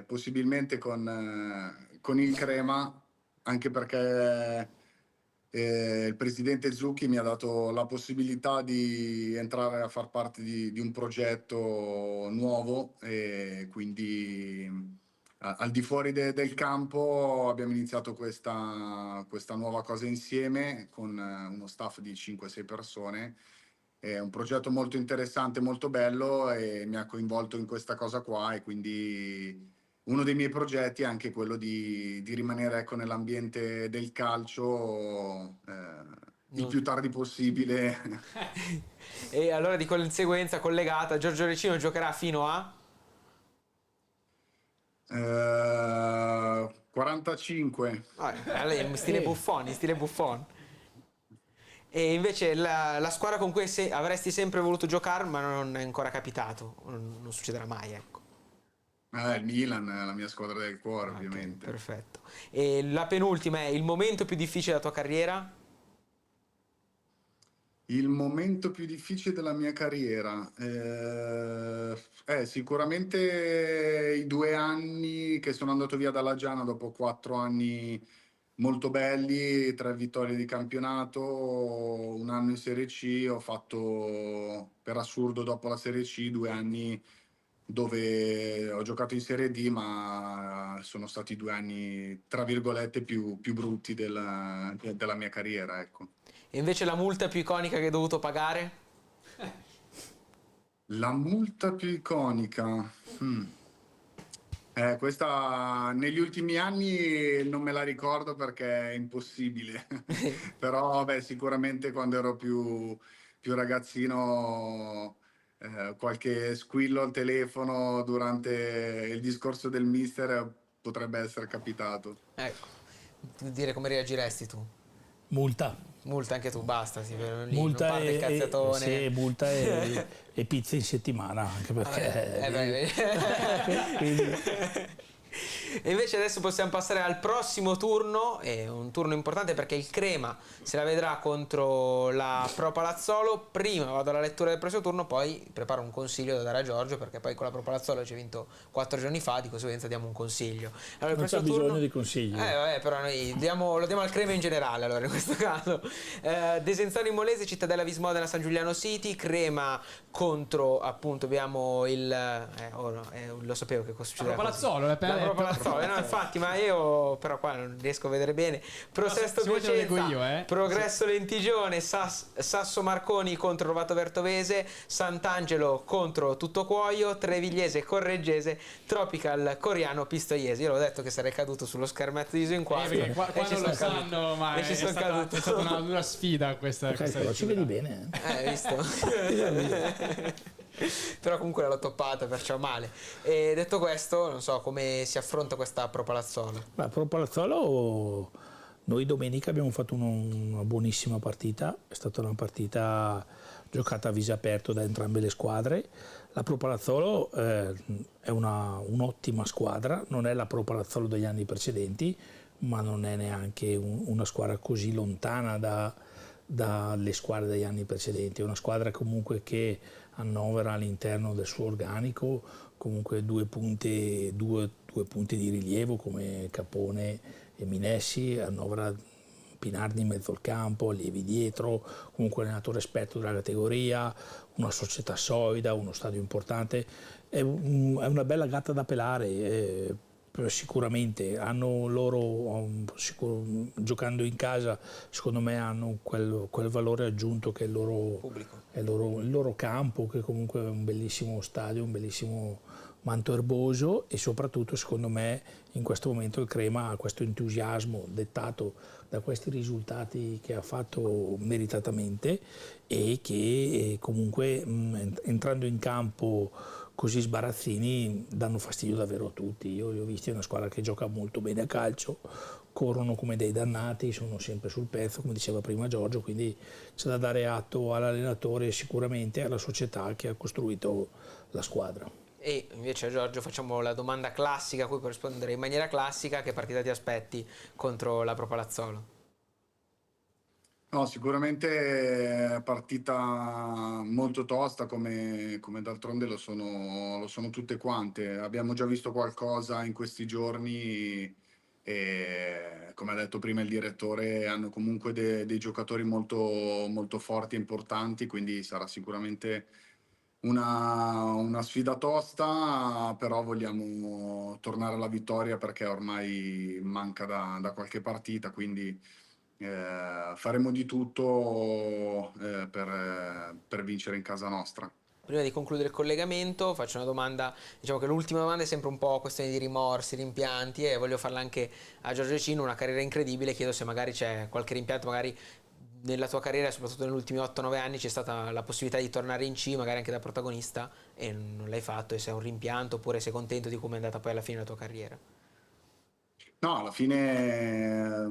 possibilmente con il Crema, anche perché il presidente Zucchi mi ha dato la possibilità di entrare a far parte di un progetto nuovo e quindi al di fuori del campo abbiamo iniziato questa nuova cosa insieme con uno staff di 5-6 persone. È un progetto molto interessante, molto bello e mi ha coinvolto in questa cosa qua e quindi uno dei miei progetti è anche quello di rimanere ecco, nell'ambiente del calcio il Non- più tardi possibile. E allora di conseguenza collegata, Giorgio Recino giocherà fino a... 45. Allora, in stile Buffon, in stile Buffon. E invece la squadra con cui avresti sempre voluto giocare, ma non è ancora capitato, non succederà mai, ecco. Il Milan è la mia squadra del cuore, Ok, ovviamente. perfetto. E la penultima è il momento più difficile della tua carriera? Il momento più difficile della mia carriera, sicuramente i 2 anni che sono andato via dalla Giana dopo 4 anni molto belli, 3 vittorie di campionato, un anno in Serie C, ho fatto per assurdo dopo la Serie C 2 anni dove ho giocato in Serie D, ma sono stati 2 anni, tra virgolette, più brutti della mia carriera, ecco. E invece la multa più iconica che hai dovuto pagare? La multa più iconica. Mm. Questa negli ultimi anni non me la ricordo perché è impossibile. Però, beh, sicuramente quando ero più ragazzino, qualche squillo al telefono durante il discorso del mister potrebbe essere capitato. Ecco, dire come reagiresti tu? Multa. Multa anche tu, basta, sì, lì, non Multa parte il cazziatone. sì, multa e pizza in settimana, anche perché... quindi- E invece adesso possiamo passare al prossimo turno, è un turno importante perché il Crema se la vedrà contro la Pro Palazzolo. Prima vado alla lettura del prossimo turno, poi preparo un consiglio da dare a Giorgio perché poi con la Pro Palazzolo ci ha vinto 4 giorni fa, di conseguenza diamo un consiglio. Allora, il Non c'è prossimo bisogno turno... di consigli. Vabbè, però noi lo diamo al Crema in generale, allora in questo caso. Desenzano Imolese, Cittadella Vismodena, San Giuliano City, Crema contro appunto abbiamo lo sapevo che cosa succedeva. La Pro Palazzolo, l'hai appena La Pro detto. Palazzolo, no, infatti, ma io però qua non riesco a vedere bene. Prosesto se vuoi te lo leggo Piacenza, io, Progresso Lentigione, Sasso Marconi contro Rovato Vertovese, Sant'Angelo contro Tuttocuoio, Trevigliese Correggese, Tropical Coriano Pistoiese. Io l'ho detto che sarei caduto sullo schermetto di Inquadro. Perché qua e ci non lo sono caduto. sanno, ma E ci sono caduto. è stata una dura sfida questa. Ok, questa però ci lettura. vedi bene. Hai visto? Però comunque l'ho toppata, perciò male. E detto questo, non so come si affronta questa Pro Palazzolo. Ma Pro Palazzolo, noi domenica abbiamo fatto una buonissima partita, è stata una partita giocata a viso aperto da entrambe le squadre. La Pro Palazzolo è un'ottima squadra, non è la Pro Palazzolo degli anni precedenti, ma non è neanche una squadra così lontana dalle squadre degli anni precedenti. È una squadra comunque che annovera all'interno del suo organico comunque due punti di rilievo come Capone e Minessi, annovera Pinardi in mezzo al campo, allievi dietro, comunque allenatore esperto della categoria, una società solida, uno stadio importante. È una bella gatta da pelare. Sicuramente hanno loro, giocando in casa, secondo me hanno quel valore aggiunto che è il Pubblico. loro campo, che comunque è un bellissimo stadio, un bellissimo manto erboso e soprattutto secondo me in questo momento il Crema ha questo entusiasmo dettato da questi risultati che ha fatto meritatamente e che comunque entrando in campo così sbarazzini danno fastidio davvero a tutti. Io li ho visti, è una squadra che gioca molto bene a calcio, corrono come dei dannati, sono sempre sul pezzo, come diceva prima Giorgio, quindi c'è da dare atto all'allenatore e sicuramente alla società che ha costruito la squadra. E invece a Giorgio facciamo la domanda classica a cui puoi rispondere in maniera classica: che partita ti aspetti contro la Pro Palazzolo? No, sicuramente partita molto tosta come d'altronde lo sono tutte quante. Abbiamo già visto qualcosa in questi giorni e come ha detto prima il direttore hanno comunque dei giocatori molto forti e importanti, quindi sarà sicuramente una sfida tosta, però vogliamo tornare alla vittoria perché ormai manca da qualche partita, quindi faremo di tutto per vincere in casa nostra. Prima di concludere il collegamento faccio una domanda, diciamo che l'ultima domanda è sempre un po' questione di rimorsi, rimpianti, e voglio farla anche a Giorgio Cino, una carriera incredibile, chiedo se magari c'è qualche rimpianto, magari nella tua carriera, soprattutto negli ultimi 8-9 anni, c'è stata la possibilità di tornare in C, magari anche da protagonista, e non l'hai fatto, e se è un rimpianto oppure sei contento di come è andata poi alla fine la tua carriera. No, alla fine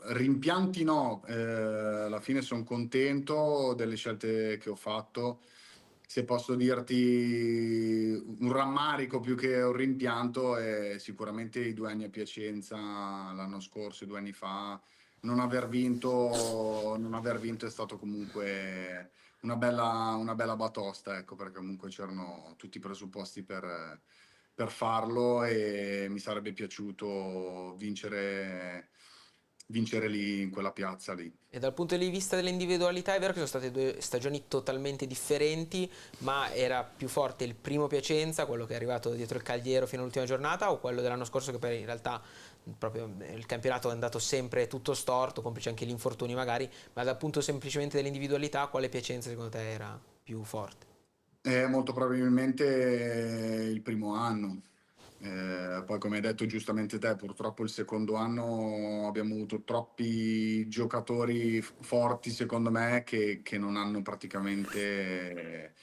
rimpianti no, alla fine sono contento delle scelte che ho fatto. Se posso dirti un rammarico più che un rimpianto è sicuramente i 2 anni a Piacenza l'anno scorso, 2 anni fa. Non aver vinto è stato comunque una bella batosta, ecco, perché comunque c'erano tutti i presupposti per farlo e mi sarebbe piaciuto vincere lì in quella piazza lì. E dal punto di vista delle individualità è vero che sono state 2 stagioni totalmente differenti, ma era più forte il primo Piacenza, quello che è arrivato dietro il Caldiero fino all'ultima giornata, o quello dell'anno scorso che poi in realtà proprio il campionato è andato sempre tutto storto, complice anche gli infortuni magari, ma dal punto semplicemente dell'individualità quale Piacenza secondo te era più forte? Molto probabilmente il primo anno. Poi, come hai detto giustamente te, purtroppo il secondo anno abbiamo avuto troppi giocatori forti, secondo me, che non hanno praticamente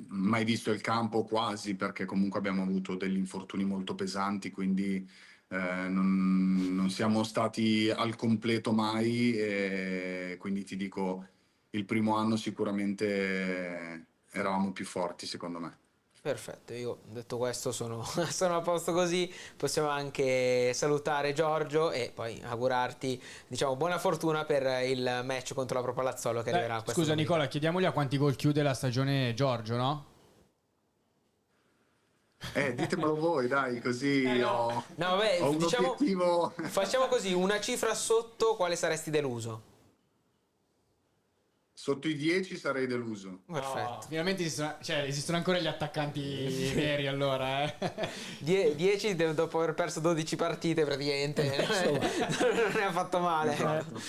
mai visto il campo quasi, perché comunque abbiamo avuto degli infortuni molto pesanti, quindi non siamo stati al completo mai. E quindi ti dico, il primo anno sicuramente eravamo più forti, secondo me. Perfetto, io detto questo sono, sono a posto così, possiamo anche salutare Giorgio e poi augurarti, diciamo, buona fortuna per il match contro la Pro Palazzolo che arriverà questa Scusa domenica. Nicola, chiediamogli a quanti gol chiude la stagione Giorgio, no? Ditemelo voi, dai, così No, vabbè, ho un diciamo, obiettivo. facciamo così, una cifra sotto, quale saresti deluso? Sotto i 10 sarei deluso. Perfetto. Finalmente esistono ancora gli attaccanti veri allora, 10 dopo aver perso 12 partite praticamente, non ne ha fatto male. Esatto.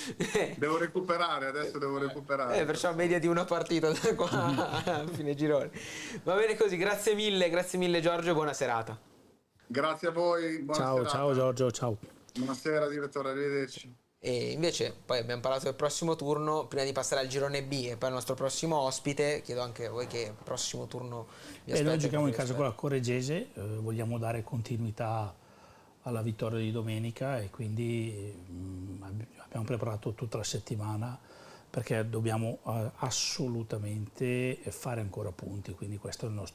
Devo recuperare, adesso devo recuperare. Perciò media di una partita da qua a fine girone. Va bene così, grazie mille Giorgio e buona serata. Grazie a voi, buona Ciao, serata. ciao Giorgio, ciao. Buonasera direttore, arrivederci. E invece poi abbiamo parlato del prossimo turno, prima di passare al girone B e poi al nostro prossimo ospite, chiedo anche a voi che prossimo turno vi aspetta. Noi giochiamo in casa con la Corregese, vogliamo dare continuità alla vittoria di domenica e quindi abbiamo preparato tutta la settimana perché dobbiamo assolutamente fare ancora punti, quindi questa è la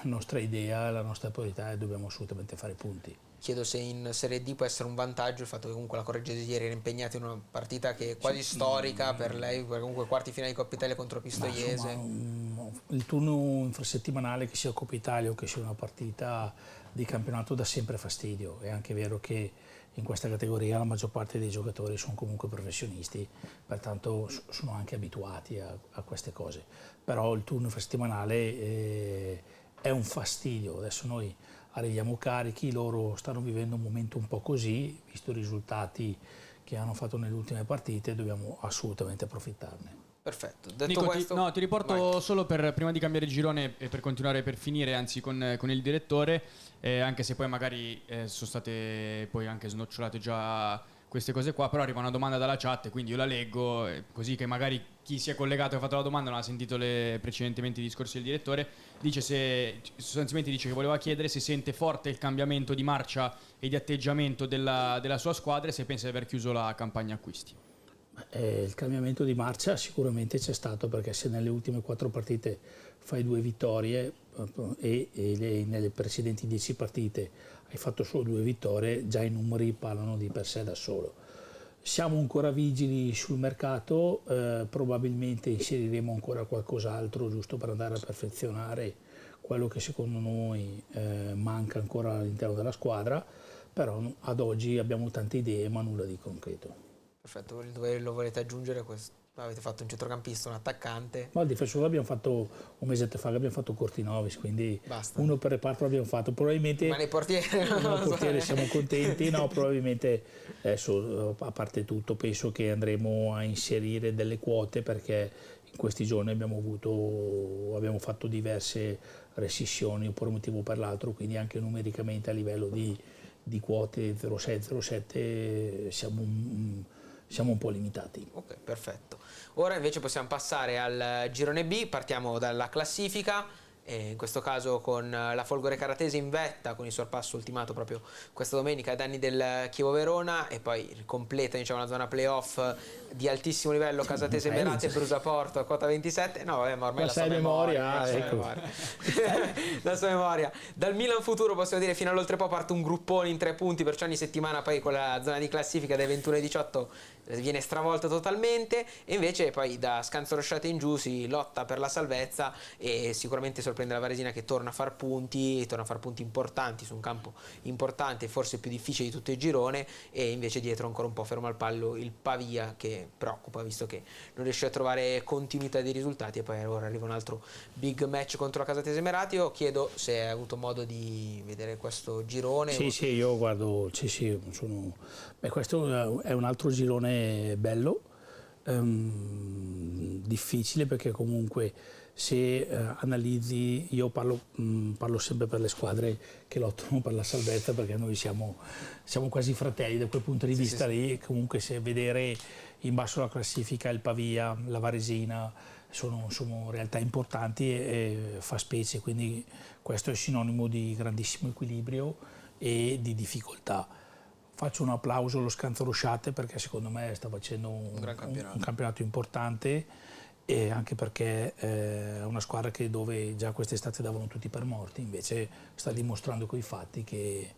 nostra idea, la nostra priorità e dobbiamo assolutamente fare punti. Chiedo se in Serie D può essere un vantaggio il fatto che comunque la Correggese ieri era impegnata in una partita che è quasi storica per lei, perché comunque quarti finale di Coppa Italia contro Pistoiese. Insomma, il turno infrasettimanale, che sia Coppa Italia o che sia una partita di campionato, dà sempre fastidio. È anche vero che in questa categoria la maggior parte dei giocatori sono comunque professionisti, pertanto sono anche abituati a queste cose. Però il turno infrasettimanale è un fastidio. Adesso noi arriviamo carichi, loro stanno vivendo un momento un po' così, visto i risultati che hanno fatto nelle ultime partite, dobbiamo assolutamente approfittarne. Perfetto. Detto Nico, questo, ti riporto solo prima di cambiare girone e per continuare, per finire, anzi con il direttore, anche se poi magari sono state poi anche snocciolate già queste cose qua, però arriva una domanda dalla chat, quindi io la leggo, così che magari chi si è collegato e ha fatto la domanda non ha sentito precedentemente i discorsi del direttore. Sostanzialmente dice che voleva chiedere se sente forte il cambiamento di marcia e di atteggiamento della sua squadra e se pensa di aver chiuso la campagna acquisti. Il cambiamento di marcia sicuramente c'è stato, perché se nelle ultime 4 partite fai 2 vittorie e nelle precedenti 10 partite hai fatto solo 2 vittorie, già i numeri parlano di per sé da solo. Siamo ancora vigili sul mercato, probabilmente inseriremo ancora qualcos'altro giusto per andare a perfezionare quello che secondo noi manca ancora all'interno della squadra, però ad oggi abbiamo tante idee ma nulla di concreto. Perfetto, dove lo volete aggiungere? Avete fatto un centrocampista, un attaccante? Ma il difensore l'abbiamo fatto un mesetto fa, abbiamo fatto Cortinovis, quindi basta. Uno per reparto l'abbiamo fatto. Probabilmente ma nei portieri, portieri siamo contenti, no, probabilmente adesso, a parte tutto, penso che andremo a inserire delle quote, perché in questi giorni abbiamo fatto diverse rescissioni per un motivo o per l'altro, quindi anche numericamente a livello di quote 0,6-0,7 siamo un po' limitati. Ok, perfetto. Ora invece possiamo passare al girone B, partiamo dalla classifica. In questo caso con la Folgore Caratese in vetta, con il sorpasso ultimato proprio questa domenica ai danni del Chievo Verona, e poi completa, diciamo, la zona playoff di altissimo livello Casatese Merate e Brusaporto a quota 27. No vabbè, ma ormai la sua memoria, ecco. la sua memoria. Dal Milan Futuro possiamo dire fino all'Oltrepo parte un gruppone in 3 punti, perciò ogni settimana poi con la zona di classifica dai 21 ai 18 viene stravolta totalmente, e invece poi da Scanzo Rosciate in giù si lotta per la salvezza, e sicuramente sorprende la Varesina che torna a far punti importanti su un campo importante, forse più difficile di tutto il girone, e invece dietro ancora un po' fermo al pallo il Pavia, che preoccupa visto che non riesce a trovare continuità di risultati. E poi ora arriva un altro big match contro la Casatese Meratio. Chiedo se hai avuto modo di vedere questo girone. Sì, io guardo, questo è un altro girone bello, difficile, perché comunque se analizzi, io parlo sempre per le squadre che lottano per la salvezza, perché noi siamo quasi fratelli da quel punto di vista lì. Comunque se vedere in basso la classifica il Pavia, la Varesina sono realtà importanti e fa specie, quindi questo è sinonimo di grandissimo equilibrio e di difficoltà. Faccio un applauso allo Scanzo Rosciate, perché secondo me sta facendo un campionato importante, e anche perché è una squadra dove già quest'estate davano tutti per morti, invece sta dimostrando coi fatti che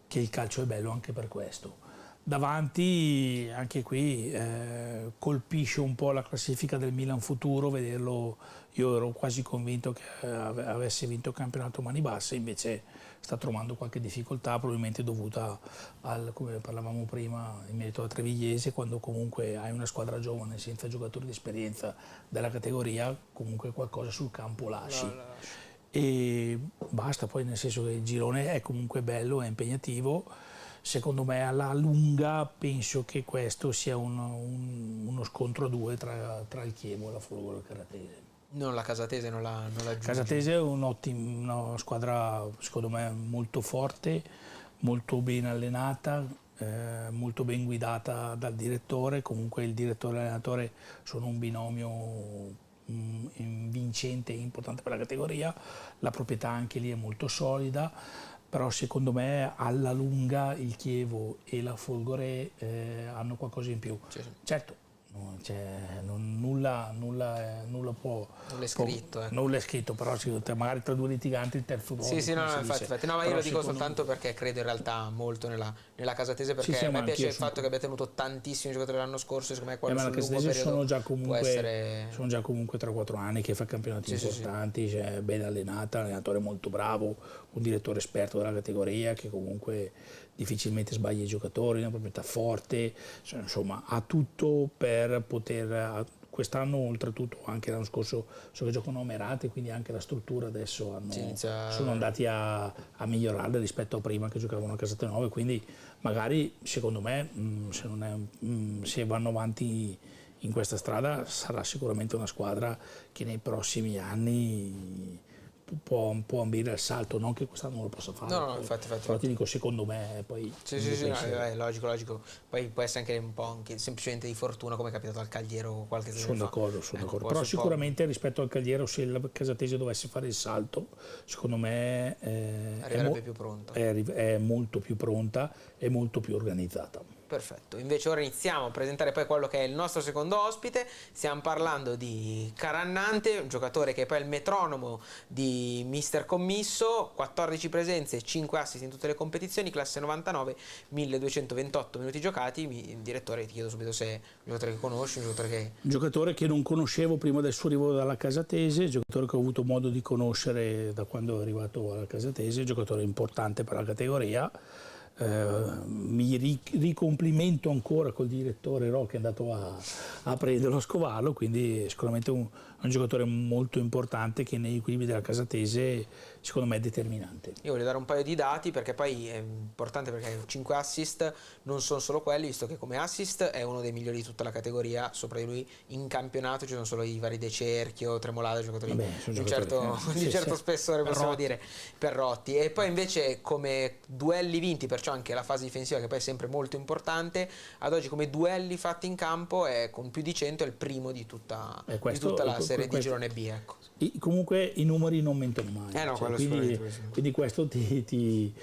il calcio è bello anche per questo. Davanti, anche qui, colpisce un po' la classifica del Milan Futuro, vederlo. Io ero quasi convinto che avesse vinto il campionato mani basse, invece sta trovando qualche difficoltà, probabilmente dovuta come parlavamo prima, in merito a Trevigliese, quando comunque hai una squadra giovane senza giocatori di esperienza della categoria, comunque qualcosa sul campo lasci. E basta, poi nel senso che il girone è comunque bello, è impegnativo. Secondo me alla lunga penso che questo sia uno scontro a 2 tra il Chievo e la Folgore Caratese. Non la Casatese, non la giudice. Casatese è una squadra secondo me molto forte, molto ben allenata, molto ben guidata dal direttore. Comunque il direttore e l'allenatore sono un binomio vincente e importante per la categoria. La proprietà anche lì è molto solida, però secondo me alla lunga il Chievo e la Folgore hanno qualcosa in più. Sì. Certo, nulla può. Non è scritto. Non è scritto, però magari tra 2 litiganti il terzo gol. Sì, no, infatti. No, ma io lo dico soltanto perché credo in realtà molto nella Casatese, perché a me piace il fatto che abbia tenuto tantissimi giocatori l'anno scorso, secondo me quello sul lungo periodo sono già comunque 3-4 anni che fa campionati importanti, cioè, ben allenata, allenatore molto bravo, un direttore esperto della categoria che comunque difficilmente sbaglia i giocatori, una proprietà forte, insomma ha tutto per poter. Quest'anno oltretutto, anche l'anno scorso, so che giocano a Merate, quindi anche la struttura adesso sono andati a migliorarla rispetto a prima che giocavano a Casatenove, quindi magari secondo me se vanno avanti in questa strada sarà sicuramente una squadra che nei prossimi anni può ambire al salto, non che quest'anno non lo possa fare. No, infatti. Però ti dico, secondo me poi... Sì, no, è logico. Poi può essere anche un po' anche semplicemente di fortuna, come è capitato al Cagliero qualche giorno fa. Sono d'accordo. Però sicuramente rispetto al Cagliero, se il Casatese dovesse fare il salto, secondo me arriverebbe più pronta. È molto più pronta e molto più organizzata. Perfetto, invece ora iniziamo a presentare poi quello che è il nostro secondo ospite. Stiamo parlando di Carannante, un giocatore che è poi il metronomo di Mister Commisso, 14 presenze, 5 assist in tutte le competizioni, classe 99, 1228 minuti giocati. Direttore, ti chiedo subito se è un giocatore che conosci, un giocatore che non conoscevo prima del suo arrivo dalla Casatese, giocatore che ho avuto modo di conoscere da quando è arrivato alla Casatese, giocatore importante per la categoria. Mi ricomplimento ancora col direttore Ro, che è andato a prenderlo, a scovarlo, quindi sicuramente un giocatore molto importante che negli equilibri della Casatese secondo me è determinante. Io voglio dare un paio di dati perché poi è importante, perché 5 assist non sono solo quelli, visto che come assist è uno dei migliori di tutta la categoria. Sopra di lui in campionato ci sono solo i vari De Cerchio, Tremolada, giocatori di un certo spessore, possiamo dire, Perrotti. E poi invece come duelli vinti, perciò anche la fase difensiva, che poi è sempre molto importante, ad oggi come duelli fatti in campo è con più di 100, è il primo di tutta la serie di girone B, ecco. Comunque i numeri non mentono mai, quindi questo ti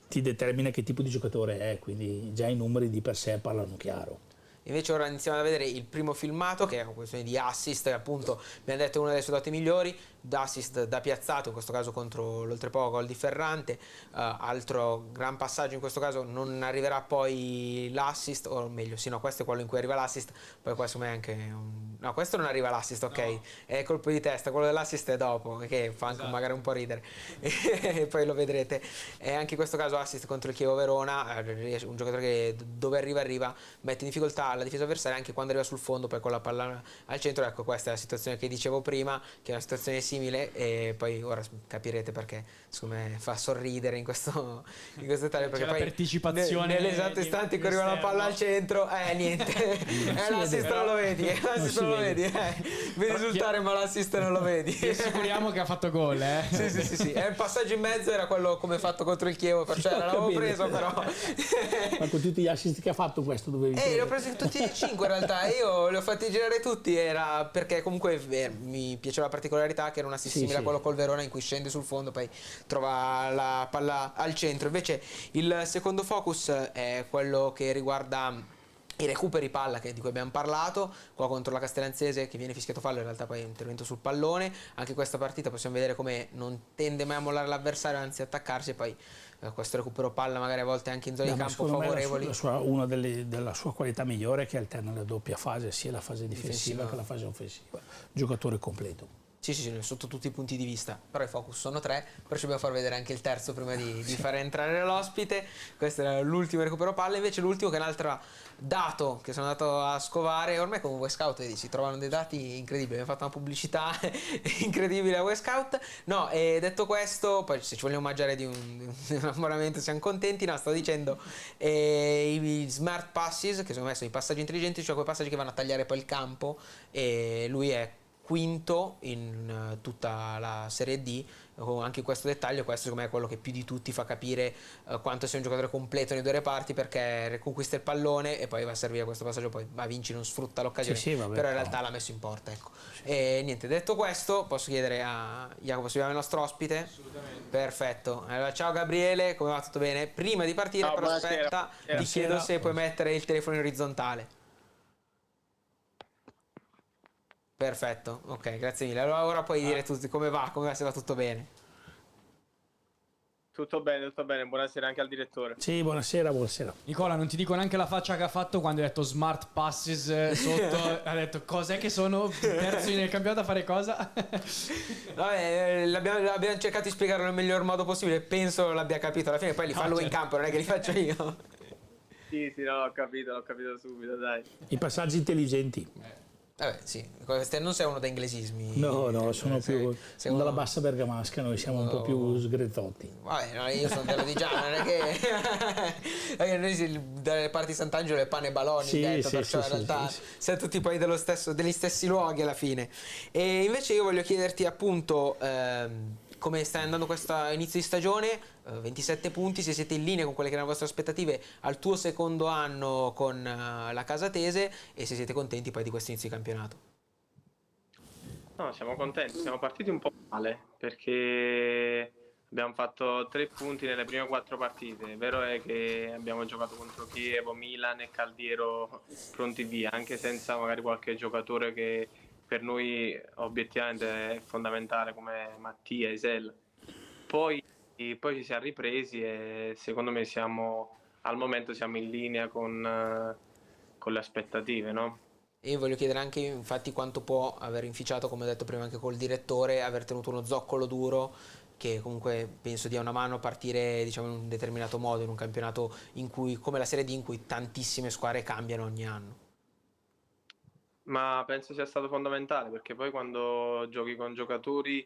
determina che tipo di giocatore è, quindi già i numeri di per sé parlano chiaro. Invece ora iniziamo a vedere il primo filmato, che è una questione di assist, che appunto abbiamo detto è una delle sue doti migliori, d'assist da piazzato, in questo caso contro l'Oltrepo, gol di Ferrante. Altro gran passaggio, in questo caso non arriverà poi l'assist, o meglio, sì, no, questo è quello in cui arriva l'assist, poi qua secondo me è anche no, questo non arriva l'assist, ok, no. È colpo di testa, quello dell'assist è dopo, che fa anche magari un po' ridere, e poi lo vedrete. E anche in questo caso assist contro il Chievo Verona, un giocatore che dove arriva mette in difficoltà la difesa avversaria anche quando arriva sul fondo, poi con la palla al centro. Ecco, questa è la situazione che dicevo prima, che è una situazione simile, e poi ora capirete perché secondo me fa sorridere in questo dettaglio, perché poi partecipazione nell'esatto istante in cui arriva la palla al centro niente l'assist non lo vedi, vedi risultare, ma l'assist non lo vedi. Ti assicuriamo che ha fatto gol, sì, e il passaggio in mezzo era quello come fatto contro il Chievo, perciò l'avevo preso, però ma con tutti gli assist che ha fatto questo dovevi li ho presi tutti e 5 in realtà, io li ho fatti girare tutti, era perché comunque mi piaceva la particolarità che era un assist simile a quello col Verona, in cui scende sul fondo, poi trova la palla al centro. Invece il secondo focus è quello che riguarda i recuperi palla di cui abbiamo parlato, qua contro la Castellanzese che viene fischiato fallo, in realtà poi è un intervento sul pallone. Anche questa partita possiamo vedere come non tende mai a mollare l'avversario, anzi attaccarsi, e poi questo recupero palla magari a volte anche in zone di campo favorevoli. Una della sua qualità migliore è che alterna la doppia fase, sia la fase difensiva che la fase offensiva. Giocatore completo. Sì, sotto tutti i punti di vista, però i focus sono 3, perciò dobbiamo far vedere anche il terzo prima di far entrare l'ospite. Questo era l'ultimo recupero palla. Invece l'ultimo, che è un altro dato che sono andato a scovare, ormai con Wescout si trovano dei dati incredibili, abbiamo fatto una pubblicità incredibile a Wescout. No, e detto questo, poi se ci vogliamo mangiare di un abbonamento siamo contenti. No, sto dicendo i smart passes, che secondo me sono i passaggi intelligenti, cioè quei passaggi che vanno a tagliare poi il campo, e lui è quinto in tutta la Serie D anche in questo dettaglio. Questo secondo me è quello che più di tutti fa capire quanto sia un giocatore completo nei due reparti, perché conquista il pallone e poi va a servire questo passaggio, poi Vinci non sfrutta l'occasione, però in realtà l'ha messo in porta, ecco. E niente, detto questo, posso chiedere a Jacopo se abbiamo il nostro ospite? Assolutamente. Perfetto. Allora, ciao Gabriele, come va? Tutto bene? Prima di partire, però aspetta, ti chiedo se puoi mettere il telefono in orizzontale. Perfetto, ok, grazie mille. Allora ora puoi dire tutti come va, se va tutto bene. Tutto bene, buonasera anche al direttore. Sì, buonasera. Nicola, non ti dico neanche la faccia che ha fatto quando hai detto smart passes sotto, ha detto cos'è che sono terzi nel campionato a fare cosa? Vabbè, abbiamo cercato di spiegarlo nel miglior modo possibile, penso l'abbia capito alla fine, poi li fa lui in campo, non è che li faccio io. Sì, no, l'ho capito subito, dai. I passaggi intelligenti. Vabbè, sì, queste non sei uno da inglesismi. No, sono sei sono dalla bassa bergamasca, noi siamo un po' più sgrezzotti. Vabbè, no, io sono dello di già, non è che perché noi dalle parti di Sant'Angelo è pane e baloni, Sì, detto, sì, perciò sì, in realtà sì. siamo tutti poi degli stessi luoghi alla fine. E invece io voglio chiederti appunto come stai andando questo inizio di stagione, 27 punti, se siete in linea con quelle che erano le vostre aspettative al tuo secondo anno con la Casatese e se siete contenti poi di questo inizio di campionato. No, siamo contenti, siamo partiti un po' male perché abbiamo fatto 3 punti nelle prime 4 partite. Vero è che abbiamo giocato contro Chievo, Milan e Caldiero pronti via, anche senza magari qualche giocatore che per noi obiettivamente è fondamentale come Mattia, Isel. Poi ci siamo ripresi e secondo me al momento siamo in linea con le aspettative, no? E io voglio chiedere anche infatti quanto può aver inficiato, come ho detto prima anche col direttore, aver tenuto uno zoccolo duro che comunque penso dia una mano a partire diciamo in un determinato modo in un campionato in cui, come la Serie D, in cui tantissime squadre cambiano ogni anno. Ma penso sia stato fondamentale perché poi quando giochi con giocatori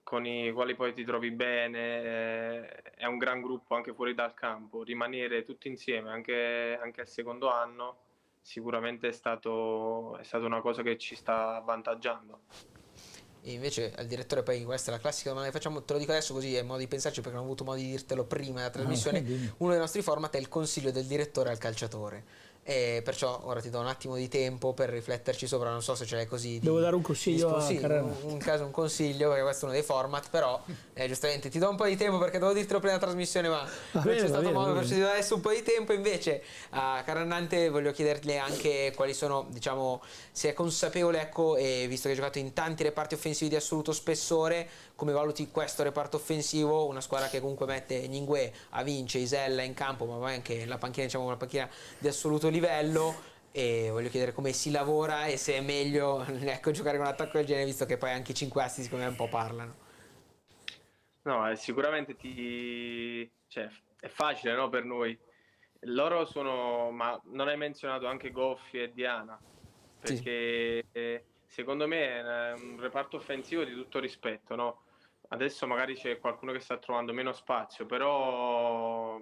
con i quali poi ti trovi bene, è un gran gruppo anche fuori dal campo, rimanere tutti insieme anche al secondo anno sicuramente è stato una cosa che ci sta avvantaggiando. E invece al direttore, poi questa è la classica domanda che facciamo, te lo dico adesso così è modo di pensarci perché non ho avuto modo di dirtelo prima della trasmissione, Dimmi. uno dei nostri format è il consiglio del direttore al calciatore. E perciò ora ti do un attimo di tempo per rifletterci sopra, non so se ce l'hai così Devo dare un consiglio a sì, Carrera. un consiglio perché questo è uno dei format, però giustamente ti do un po' di tempo perché devo dirtelo prima della trasmissione ma non bene, c'è stato va modo, bene. perciò ti do adesso un po' di tempo. Invece a Carannante voglio chiederle anche quali sono, diciamo, se è consapevole, ecco, e visto che hai giocato in tanti reparti offensivi di assoluto spessore, come valuti questo reparto offensivo, una squadra che comunque mette Ningüe, Avince, Isella in campo, ma poi anche la panchina, diciamo una panchina di assoluto livello, e voglio chiedere come si lavora e se è meglio ecco, giocare con un attacco del genere, visto che poi anche i 5 assi secondo me un po' parlano. No, sicuramente cioè, è facile, no, per noi. Loro sono, ma non hai menzionato anche Goffi e Diana, Sì. perché secondo me è un reparto offensivo di tutto rispetto, no? Adesso magari c'è qualcuno che sta trovando meno spazio, però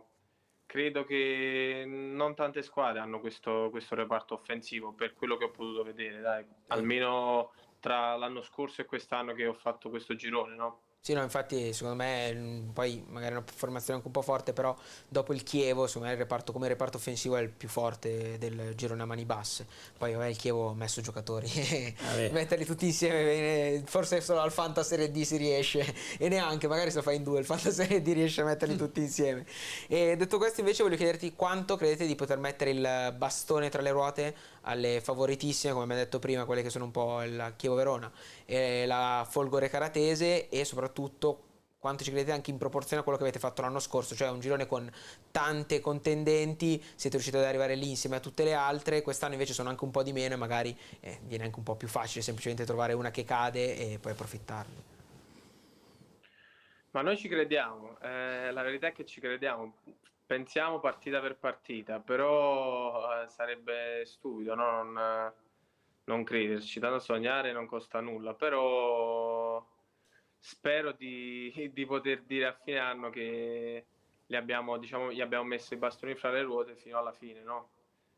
credo che non tante squadre hanno questo reparto offensivo, per quello che ho potuto vedere, dai, almeno tra l'anno scorso e quest'anno che ho fatto questo girone, no? Sì, no, infatti secondo me poi magari una formazione anche un po' forte, però dopo il Chievo, secondo me il reparto come reparto offensivo è il più forte del girone a mani basse. Poi vabbè, il Chievo ha messo giocatori e metterli tutti insieme, forse solo al Fanta Serie D si riesce e neanche, magari se lo fai in due, il Fanta Serie D riesce a metterli tutti insieme. E detto questo invece voglio chiederti quanto credete di poter mettere il bastone tra le ruote alle favoritissime, come abbiamo detto prima, quelle che sono un po' il Chievo Verona e la Folgore Caratese, e soprattutto quanto ci credete anche in proporzione a quello che avete fatto l'anno scorso, cioè un girone con tante contendenti, siete riusciti ad arrivare lì insieme a tutte le altre, quest'anno invece sono anche un po' di meno e magari viene anche un po' più facile semplicemente trovare una che cade e poi approfittarne. Ma noi ci crediamo, la verità è che ci crediamo, pensiamo partita per partita, però sarebbe stupido, no? Non crederci, tanto sognare non costa nulla, però spero di poter dire a fine anno che diciamo, gli abbiamo messo i bastoni fra le ruote fino alla fine, no?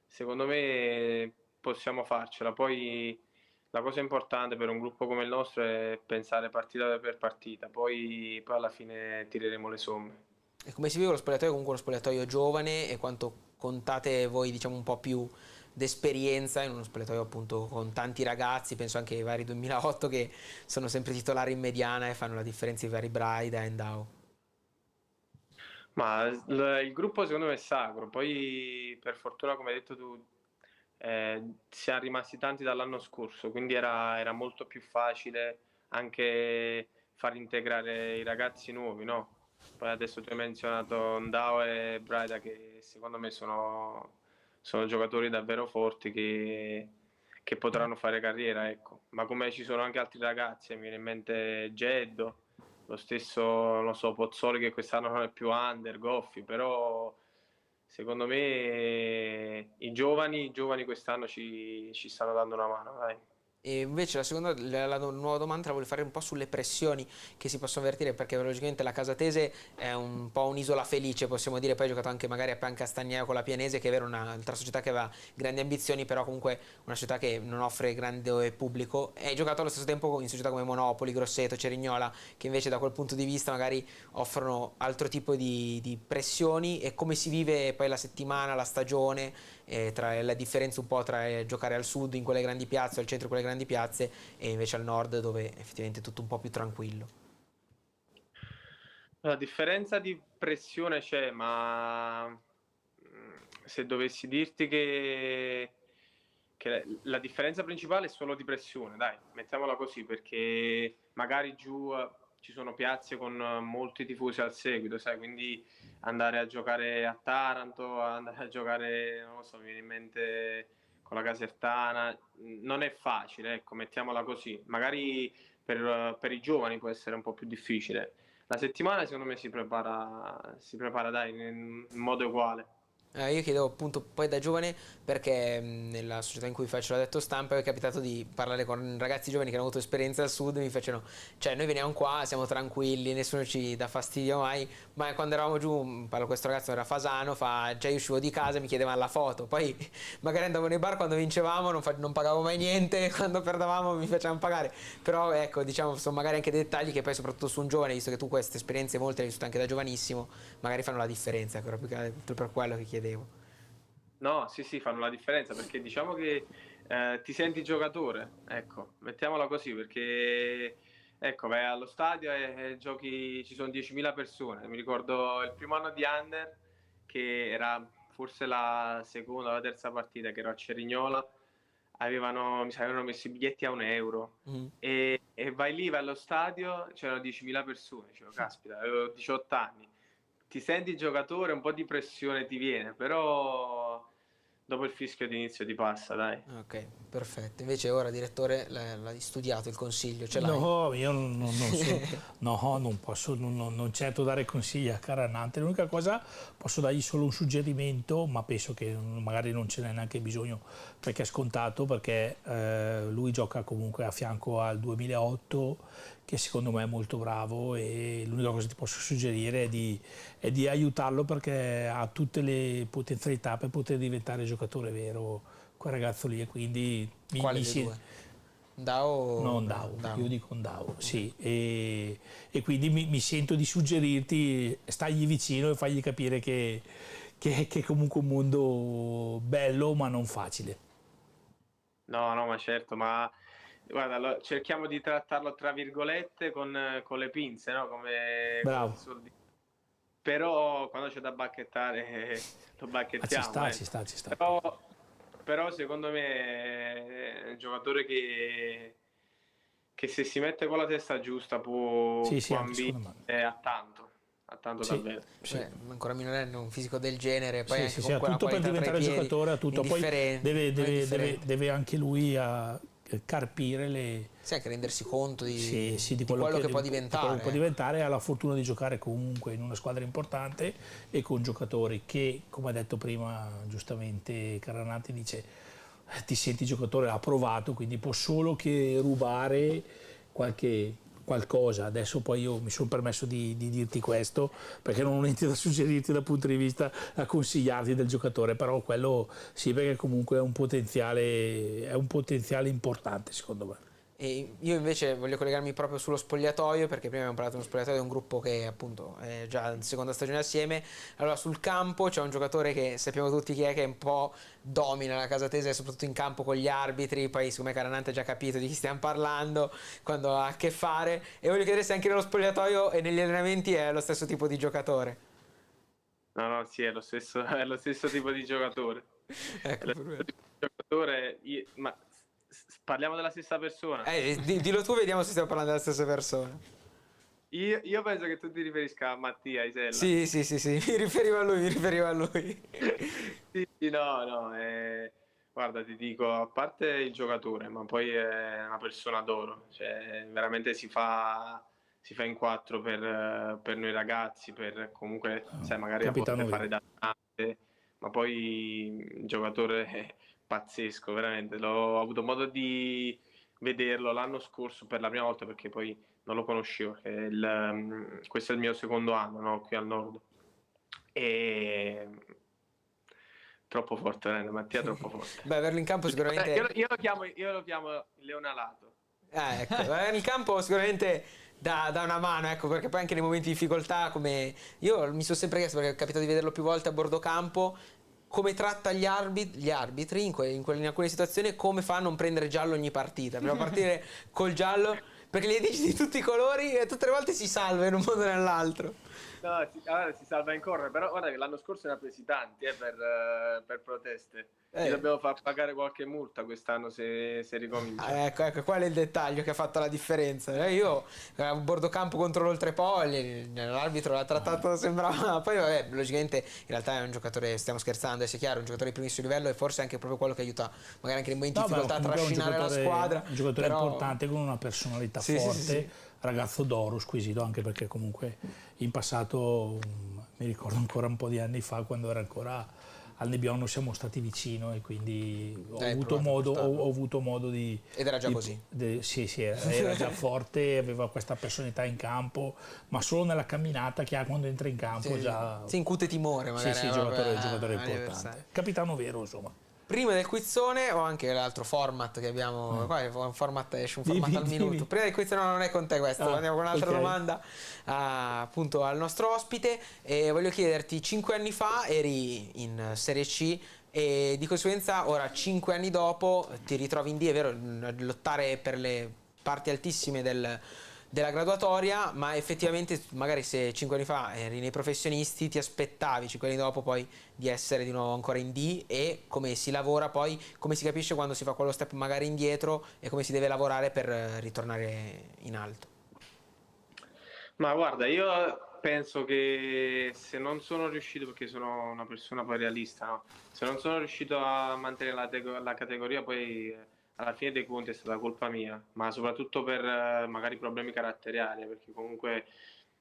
Secondo me possiamo farcela, poi la cosa importante per un gruppo come il nostro è pensare partita per partita, poi alla fine tireremo le somme. E come si vive lo spogliatoio? Comunque uno spogliatoio giovane, e quanto contate voi diciamo un po' più d'esperienza in uno spogliatoio appunto con tanti ragazzi, penso anche ai vari 2008 che sono sempre titolari in mediana e fanno la differenza, i vari Braida e Endao. Ma il gruppo secondo me è sacro, poi per fortuna come hai detto tu siamo rimasti tanti dall'anno scorso, quindi era molto più facile anche far integrare i ragazzi nuovi, no? Poi adesso tu hai menzionato Ndao e Braida che secondo me sono giocatori davvero forti che potranno fare carriera, ecco. Ma come ci sono anche altri ragazzi, mi viene in mente Geddo, lo stesso, non lo so, Pozzoli che quest'anno non è più under, Goffi, però secondo me i giovani quest'anno ci stanno dando una mano, dai. E invece la nuova domanda la voglio fare un po' sulle pressioni che si possono avvertire, perché logicamente la Casatese è un po' un'isola felice, possiamo dire. Poi ha giocato anche magari a Pancastagneo con la Pianese, che è vero, un'altra società che aveva grandi ambizioni, però comunque una società che non offre grande pubblico. E hai giocato allo stesso tempo in società come Monopoli, Grosseto, Cerignola, che invece da quel punto di vista magari offrono altro tipo di pressioni. E come si vive poi la settimana, la stagione, tra la differenza un po' tra giocare al sud in quelle grandi piazze, al centro in quelle grandi piazze, e invece al nord dove effettivamente è tutto un po' più tranquillo. La differenza di pressione c'è, ma se dovessi dirti che la differenza principale è solo di pressione, dai, mettiamola così, perché magari giù ci sono piazze con molti tifosi al seguito, sai, quindi andare a giocare a Taranto, andare a giocare, non lo so, mi viene in mente con la Casertana, non è facile, ecco, mettiamola così. Magari per i giovani può essere un po' più difficile. La settimana secondo me si prepara dai, in modo uguale. Io chiedevo appunto poi da giovane perché nella società in cui faccio l'addetto stampa è capitato di parlare con ragazzi giovani che hanno avuto esperienza al sud e mi facevano, cioè noi veniamo qua, siamo tranquilli, nessuno ci dà fastidio mai, ma quando eravamo giù, parlo questo ragazzo era Fasano, cioè io uscivo di casa e mi chiedevano la foto, poi magari andavo nei bar quando vincevamo, non pagavo mai niente, quando perdevamo mi facevano pagare, però ecco, diciamo, sono magari anche dettagli che poi soprattutto su un giovane, visto che tu queste esperienze molte le hai vissute anche da giovanissimo, magari fanno la differenza, ecco, per quello che chiedevo. No, sì, fanno la differenza perché diciamo che ti senti giocatore, ecco, mettiamola così, perché ecco, vai allo stadio e giochi, ci sono 10.000 persone. Mi ricordo il primo anno di Under, che era forse la seconda o la terza partita, che ero a Cerignola, mi sa, avevano messo i biglietti a €1 e vai allo stadio, c'erano 10.000 persone, dicevo, caspita, avevo 18 anni. Ti senti giocatore, un po' di pressione ti viene, però dopo il fischio d'inizio ti passa, dai. Ok, perfetto. Invece ora, direttore, l'hai studiato il consiglio, ce l'hai? No, io non posso, non certo dare consigli a Caranante. L'unica cosa, posso dargli solo un suggerimento, ma penso che magari non ce n'è neanche bisogno perché è scontato, perché lui gioca comunque a fianco al 2008, che secondo me è molto bravo, e l'unica cosa che ti posso suggerire è di aiutarlo, perché ha tutte le potenzialità per poter diventare giocatore vero quel ragazzo lì, e quindi Quale dei due? Ndao? non Ndao, io dico Ndao, sì, e quindi mi sento di suggerirti, stagli vicino e fagli capire che è comunque un mondo bello ma non facile. No, ma certo, ma guarda, cerchiamo di trattarlo tra virgolette con le pinze, no? Come Bravo. si suol dire. Però quando c'è da bacchettare lo bacchettiamo. Ci sta. Però secondo me è un giocatore che se si mette con la testa giusta può Sì, anche ambire secondo me. a tanto Sì, davvero. sì. Ancora minorenne, un fisico del genere, poi anche Sì, con ha quella tutto per qualità tra i diventare piedi, giocatore, ha tutto. Poi indifferente. deve anche lui carpire le... Sì, anche rendersi conto Sì, di quello che può diventare. Quello che può diventare. Ha la fortuna di giocare comunque in una squadra importante e con giocatori che, come ha detto prima giustamente Caranati, dice ti senti giocatore, ha provato, quindi può solo che rubare qualcosa. Adesso poi io mi sono permesso di dirti questo perché non ho niente da suggerirti dal punto di vista a consigliarti del giocatore, però quello sì, perché comunque è un potenziale importante secondo me. E io invece voglio collegarmi proprio sullo spogliatoio, perché prima abbiamo parlato di uno spogliatoio di un gruppo che appunto è già in seconda stagione assieme. Allora sul campo c'è un giocatore che sappiamo tutti chi è, che un po' domina la Casatese, soprattutto in campo con gli arbitri. Poi siccome Caranante ha già capito di chi stiamo parlando quando ha a che fare, e voglio chiedere se anche nello spogliatoio e negli allenamenti è lo stesso tipo di giocatore. No, sì, è lo stesso tipo di giocatore. Ecco, È lo stesso tipo di giocatore, ma parliamo della stessa persona. Dillo tu, vediamo se stiamo parlando della stessa persona. Io penso che tu ti riferisca a Mattia Isella. Sì, mi riferivo a lui. Sì, no, guarda, ti dico, a parte il giocatore, ma poi è una persona d'oro, cioè veramente si fa in quattro per noi ragazzi, per comunque, sai, magari a Capitano volte fare da tante, ma poi un giocatore pazzesco, veramente. L'ho avuto modo di vederlo l'anno scorso per la prima volta, perché poi non lo conoscevo, questo è il mio secondo anno, no, qui al Nord. E troppo forte, veramente, Mattia, troppo forte. Beh, averlo in campo sicuramente... Io lo chiamo Leone Alato. Ecco, averlo in campo sicuramente dà una mano, ecco, perché poi anche nei momenti di difficoltà, come io mi sono sempre chiesto, perché è capitato di vederlo più volte a bordo campo, come tratta gli arbitri in alcune situazioni, come fa a non prendere giallo ogni partita, per partire col giallo, perché gli dici di tutti i colori e tutte le volte si salva in un modo o nell'altro. No, si salva in corner, però guarda che l'anno scorso ne ha presi tanti per proteste. Gli dobbiamo far pagare qualche multa quest'anno se ricomincia. Ecco, qual è il dettaglio che ha fatto la differenza? Io a bordo campo contro l'Oltrepolli, l'arbitro l'ha trattato, sembrava... Poi vabbè, logicamente in realtà è un giocatore, stiamo scherzando, sia chiaro, un giocatore di primissimo livello, e forse anche proprio quello che aiuta magari anche nei momenti di difficoltà a trascinare la squadra. Un giocatore però... importante, con una personalità forte. Sì. Ragazzo d'oro, squisito, anche perché comunque in passato, mi ricordo ancora un po' di anni fa, quando era ancora al Nebbiolo, siamo stati vicino, e quindi ho avuto modo di... Ed era già così? Sì, era già forte, aveva questa personalità in campo, ma solo nella camminata che ha quando entra in campo già... Si incute timore magari. Sì, giocatore importante. Capitano vero, insomma. Prima del quizzone ho anche l'altro format che abbiamo. Qua esce un format al minuto. Prima del quizzone non è con te questo, andiamo con un'altra domanda appunto al nostro ospite. E voglio chiederti, 5 anni fa eri in Serie C e di conseguenza ora 5 anni dopo ti ritrovi in D, è vero, a lottare per le parti altissime della graduatoria, ma effettivamente magari se 5 anni fa eri nei professionisti ti aspettavi 5 anni dopo poi di essere di nuovo ancora in D, e come si lavora poi, come si capisce quando si fa quello step magari indietro e come si deve lavorare per ritornare in alto? Ma guarda, io penso che se non sono riuscito, perché sono una persona poi realista, no? Se non sono riuscito a mantenere la categoria, poi alla fine dei conti è stata colpa mia, ma soprattutto per magari problemi caratteriali, perché comunque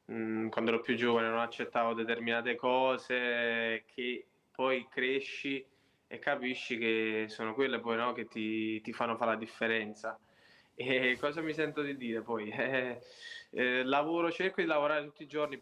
quando ero più giovane non accettavo determinate cose, che poi cresci e capisci che sono quelle poi, no, che ti fanno fare la differenza. E cosa mi sento di dire poi? Cerco di lavorare tutti i giorni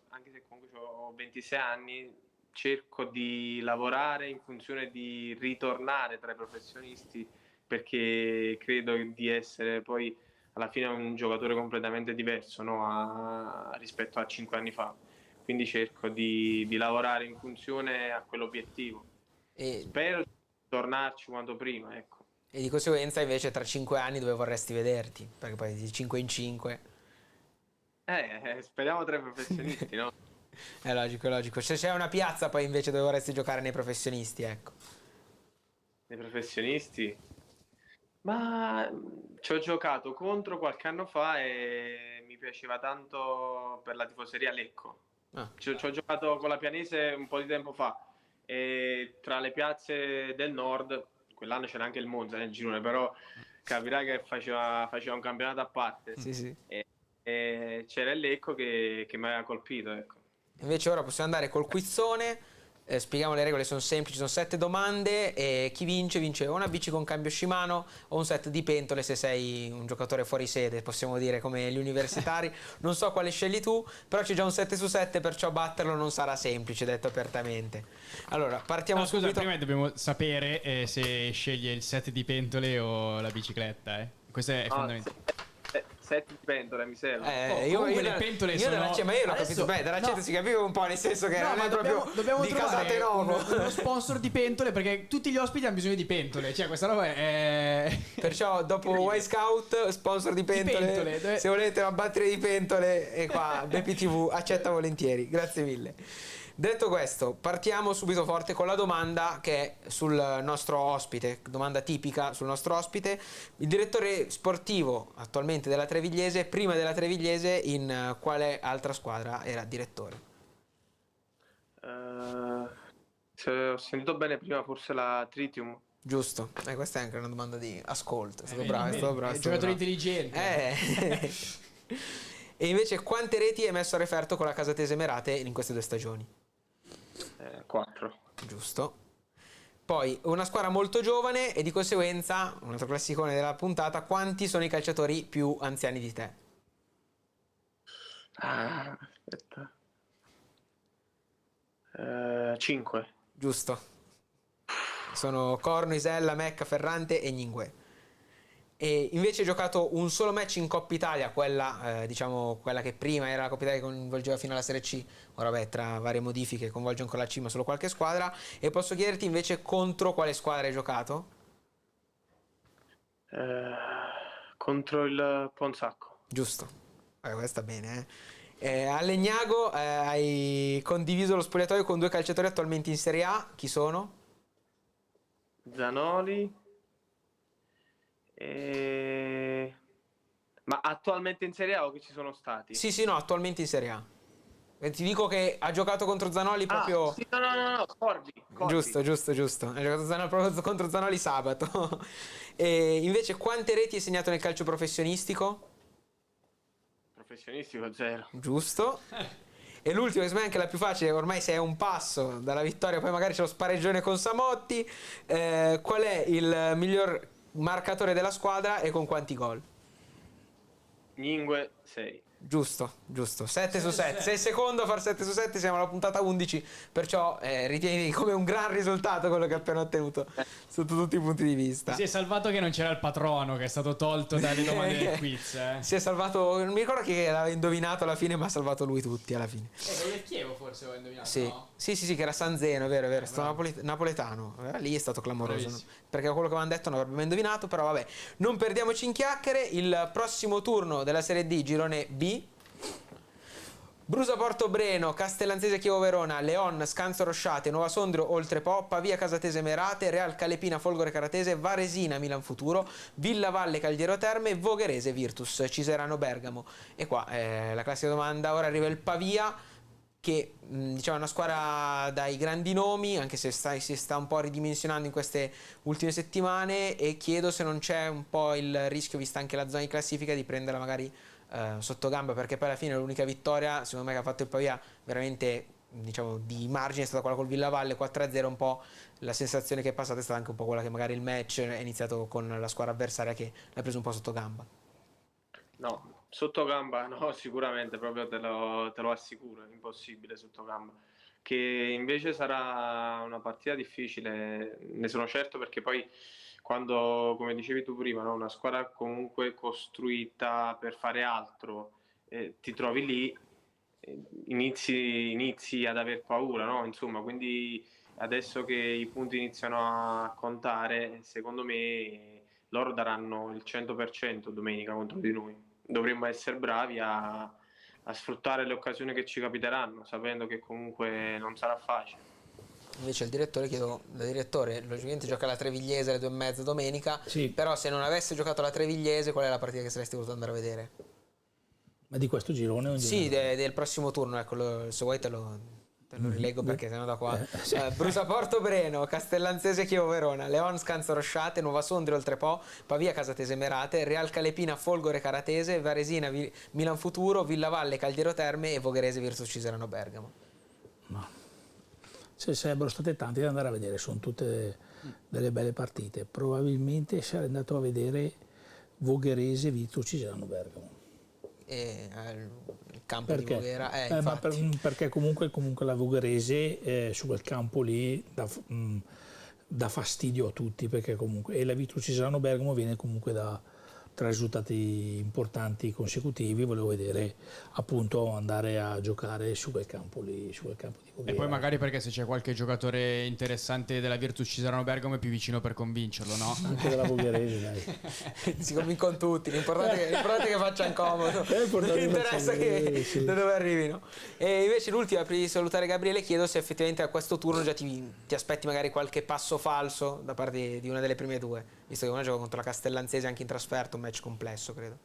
anche se comunque ho 26 anni, cerco di lavorare in funzione di ritornare tra i professionisti, perché credo di essere poi alla fine un giocatore completamente diverso, no? Rispetto a 5 anni fa. Quindi cerco di lavorare in funzione a quell'obiettivo. Spero di tornarci quanto prima, ecco. E di conseguenza invece tra 5 anni dove vorresti vederti? Perché poi di 5 in 5... speriamo tra i professionisti, no? È logico. Se c'è una piazza poi invece dove vorresti giocare nei professionisti, ecco. Nei professionisti? Ma ci ho giocato contro qualche anno fa e mi piaceva tanto per la tifoseria Lecco. Ci ho giocato con la Pianese un po' di tempo fa, e tra le piazze del nord, quell'anno c'era anche il Monza nel girone, però capirai che faceva un campionato a parte. Sì. E c'era il Lecco che mi aveva colpito, ecco. Invece ora possiamo andare col quizzone. Spieghiamo le regole, sono semplici, sono 7 domande e chi vince o una bici con cambio Shimano o un set di pentole se sei un giocatore fuori sede, possiamo dire, come gli universitari. Non so quale scegli tu, però c'è già un 7 su 7, perciò batterlo non sarà semplice, detto apertamente. Allora, partiamo subito. Scusa, prima dobbiamo sapere se sceglie il set di pentole o la bicicletta, Questo è fondamentale. 7 pentole mi serve. Le pentole sono... ma io l'ho capito bene, dalla gente si capiva un po', nel senso che non è proprio dobbiamo di Casate Novo. uno sponsor di pentole, perché tutti gli ospiti hanno bisogno di pentole, cioè questa roba è... Perciò dopo Y Scout, sponsor di pentole, se volete una batteria di pentole, e qua BPTV accetta volentieri, grazie mille. Detto questo, partiamo subito forte con la domanda che è sul nostro ospite, domanda tipica sul nostro ospite. Il direttore sportivo attualmente della Trevigliese, prima della Trevigliese in quale altra squadra era direttore? Se ho sentito bene prima, forse la Tritium. Giusto, questa è anche una domanda di ascolto, è stato bravo. È giocatore intelligente. E invece quante reti hai messo a referto con la Casatese Merate in queste 2 stagioni? 4. Giusto. Poi una squadra molto giovane e di conseguenza, un altro classicone della puntata, quanti sono i calciatori più anziani di te? Aspetta. 5. Giusto. Sono Corno, Isella, Mecca, Ferrante e Gningue. E invece hai giocato un solo match in Coppa Italia, quella diciamo quella che prima era la Coppa Italia che coinvolgeva fino alla Serie C, ora vabbè tra varie modifiche coinvolge ancora la C ma solo qualche squadra. E posso chiederti invece contro quale squadra hai giocato? Contro il Ponsacco. Giusto, questa bene a Legnago hai condiviso lo spogliatoio con 2 calciatori attualmente in Serie A, chi sono? Zanoli. Ma attualmente in Serie A o che ci sono stati? Sì, no, attualmente in Serie A. E ti dico che ha giocato contro Zanoli proprio... Sì, no, Corvi. Giusto. Ha giocato proprio contro Zanoli sabato. E invece quante reti hai segnato nel calcio professionistico? Professionistico 0. Giusto. E l'ultimo, che secondo me è anche la più facile, ormai sei a un passo dalla vittoria, poi magari c'è lo spareggione con Samotti. Qual è il miglior marcatore della squadra e con quanti gol? Gningue 6. Giusto. 7 su 7. Sei il secondo a far 7 su 7, siamo alla puntata 11, perciò ritieni come un gran risultato quello che hai appena ottenuto sotto tutti i punti di vista. Si è salvato che non c'era il patrono, che è stato tolto dalle domande del quiz. Si è salvato, non mi ricordo chi l'aveva indovinato alla fine, ma ha salvato lui tutti alla fine. Quello del Chievo forse ho indovinato, Sì. no? Sì, che era Sanzeno, è vero, è stato napoletano. Lì è stato clamoroso, Bravissimo. perché quello che avevano detto non avrebbe mai indovinato, però vabbè. Non perdiamoci in chiacchiere, il prossimo turno della Serie D, girone B. Brusa Portobreno, Castellanzese Chievo Verona, Leon, Scanzo Rosciate, Nuova Sondrio Oltrepo, Pavia Casatese Merate, Real Calepina Folgore Caratese, Varesina Milan Futuro, Villa Valle Caldiero Terme, Vogherese Virtus Ciserano Bergamo. E qua la classica domanda, ora arriva il Pavia che diciamo è una squadra dai grandi nomi, anche se si sta un po' ridimensionando in queste ultime settimane, e chiedo se non c'è un po' il rischio, vista anche la zona di classifica, di prenderla magari sotto gamba, perché poi alla fine l'unica vittoria secondo me che ha fatto il Pavia veramente diciamo di margine è stata quella col Villavalle 4-0. Un po' la sensazione che è passata è stata anche un po' quella che magari il match è iniziato con la squadra avversaria che l'ha preso un po' sotto gamba. No, sotto gamba no, sicuramente, proprio te lo assicuro, è impossibile sotto gamba. Che invece sarà una partita difficile, ne sono certo, perché poi quando, come dicevi tu prima, no, una squadra comunque costruita per fare altro, ti trovi lì, inizi ad aver paura, no? Insomma, quindi adesso che i punti iniziano a contare, secondo me loro daranno il 100% domenica contro di noi. Dovremmo essere bravi a sfruttare le occasioni che ci capiteranno, sapendo che comunque non sarà facile. Invece il direttore, chiedo, da direttore, logicamente gioca la Trevigliese alle 2:30 domenica, Sì. però se non avesse giocato la Trevigliese, qual è la partita che saresti voluto andare a vedere? Ma di questo girone o in Sì, generale? del prossimo turno, ecco, se vuoi te lo rilego perché sennò da qua. Sì. Brusa Portobreno, Castellanzese Chievo Verona, Leon Scanzo Rosciate, Nuova Sondrio Oltrepo, Pavia Casatese Merate, Real Calepina Folgore Caratese, Varesina Milan Futuro, Villavalle Caldiero Terme e Vogherese Virtus Ciserano Bergamo. Se sarebbero state tante da andare a vedere, sono tutte delle belle partite. Probabilmente sarei andato a vedere Vogherese Virtus Ciserano Bergamo. E il campo di Voghera, Ma infatti. perché comunque la Vogherese su quel campo lì dà fastidio a tutti, perché comunque, e la Virtus Ciserano Bergamo viene comunque da 3 risultati importanti consecutivi. Volevo vedere, appunto, andare a giocare su quel campo lì, su quel campo di Voghera. E poi magari perché se c'è qualche giocatore interessante della Virtus Ciserano Bergamo è più vicino per convincerlo, no? Anche della Vogherese, dai. Si convincono tutti, l'importante è che facciano comodo, l'importante non è interessa che sì. da dove arrivino. E invece l'ultima, prima di salutare Gabriele, chiedo se effettivamente a questo turno già ti aspetti magari qualche passo falso da parte di una delle prime due, visto che una gioca contro la Castellanzese anche in trasferta, un match complesso credo.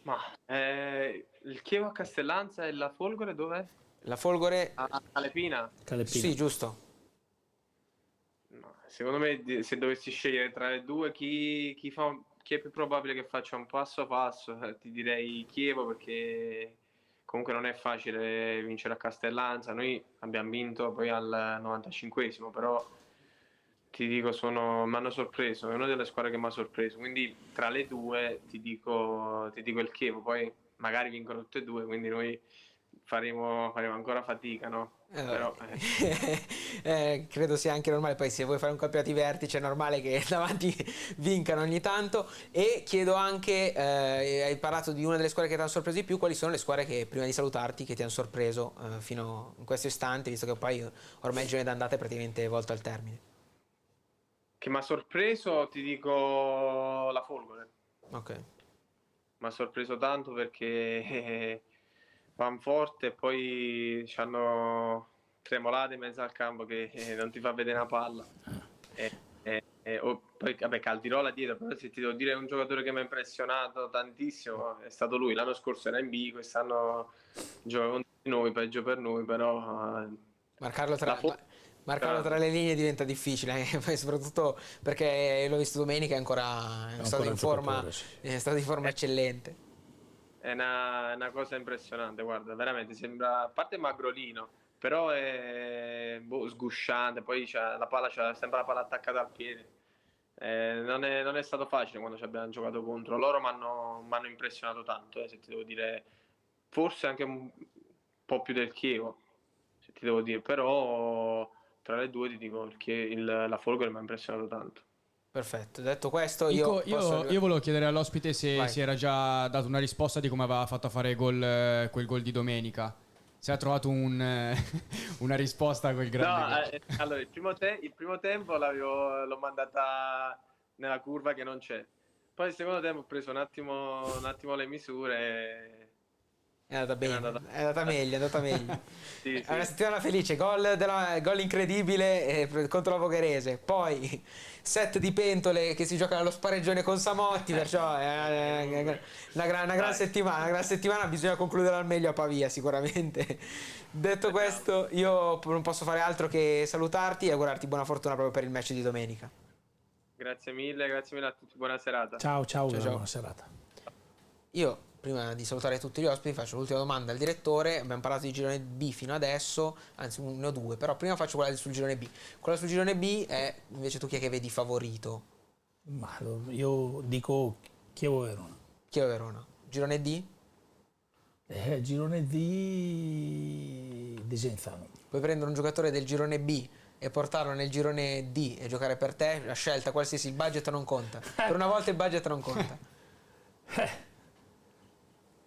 Ma il Chievo a Castellanza e la Folgore dov'è? La Folgore, A Calepina? Calepina. sì, giusto. No, secondo me se dovessi scegliere tra le due chi è più probabile che faccia un passo, ti direi Chievo, perché comunque non è facile vincere a Castellanza. Noi abbiamo vinto poi al 95esimo, però ti dico, mi hanno sorpreso, è una delle squadre che mi ha sorpreso, quindi tra le due ti dico il Chievo, poi magari vincono tutte e due, quindi noi faremo ancora fatica, no? Però, credo sia anche normale, poi se vuoi fare un campionato di vertice è normale che davanti vincano ogni tanto. E chiedo anche, hai parlato di una delle squadre che ti hanno sorpreso di più, quali sono le squadre che prima di salutarti che ti hanno sorpreso fino in questo istante, visto che poi ormai il girone d'andata è praticamente volto al termine? che mi ha sorpreso, ti dico la Folgore. Ok. Mi ha sorpreso tanto perché van forte e poi ci hanno tremolato in mezzo al campo che non ti fa vedere una palla. Poi vabbè, Caldirola dietro, però se ti devo dire un giocatore che mi ha impressionato tantissimo è stato lui. L'anno scorso era in B, quest'anno gioca contro noi, peggio per noi, però Marcarlo tra le linee diventa difficile, poi soprattutto perché l'ho visto domenica, è stato in forma, è stato in forma eccellente. È una cosa impressionante, guarda, veramente sembra, a parte magrolino, però è sgusciante, poi c'ha sempre la palla attaccata al piede. Non è stato facile quando ci abbiamo giocato contro loro, mi hanno impressionato tanto, se ti devo dire, forse anche un po' più del Chievo, se ti devo dire, però tra le due ti dico la Folgore mi ha impressionato tanto. Perfetto, detto questo Nico, io volevo chiedere all'ospite se si era già dato una risposta di come aveva fatto a fare quel gol di domenica. Se ha trovato una risposta a quel grande gol. Allora il primo tempo l'ho mandata nella curva che non c'è. Poi il secondo tempo ho preso un attimo le misure. È andata bene, è andata meglio. Sì. È una settimana felice, gol incredibile contro la Vogherese, poi set di pentole che si gioca allo spareggione con Samotti, perciò è una gran settimana, bisogna concludere al meglio a Pavia sicuramente. Detto questo, io non posso fare altro che salutarti e augurarti buona fortuna proprio per il match di domenica. Grazie mille a tutti, buona serata. Ciao. Buona serata. Io, prima di salutare tutti gli ospiti, faccio l'ultima domanda al direttore. Abbiamo parlato di girone B fino adesso, anzi ne ho due, però prima faccio quella sul girone B. Quella sul girone B è invece tu chi è che vedi favorito? Ma io dico Chievo-Verona. Chievo-Verona. Girone D? Girone D, Desenzano. Puoi prendere un giocatore del girone B e portarlo nel girone D e giocare per te, la scelta qualsiasi, il budget non conta. Per una volta il budget non conta.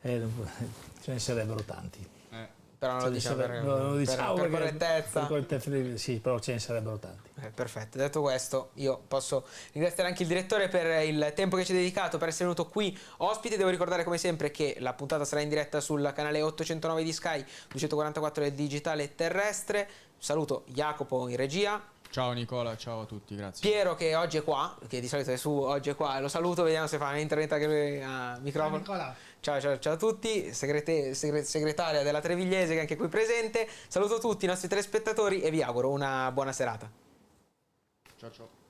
Ce ne sarebbero tanti. Però non lo diciamo per correttezza. Sì, però ce ne sarebbero tanti. Perfetto, detto questo io posso ringraziare anche il direttore per il tempo che ci ha dedicato, per essere venuto qui ospite. Devo ricordare come sempre che la puntata sarà in diretta sul canale 809 di Sky, 244 del digitale terrestre. Saluto Jacopo in regia. Ciao Nicola, ciao a tutti, grazie. Piero che oggi è qua, che di solito è su, oggi è qua, lo saluto, vediamo se fa un intervento anche lui a microfono. Ciao Nicola. Ciao a tutti, segretaria della Trevigliese che è anche qui presente. Saluto tutti i nostri telespettatori e vi auguro una buona serata. Ciao.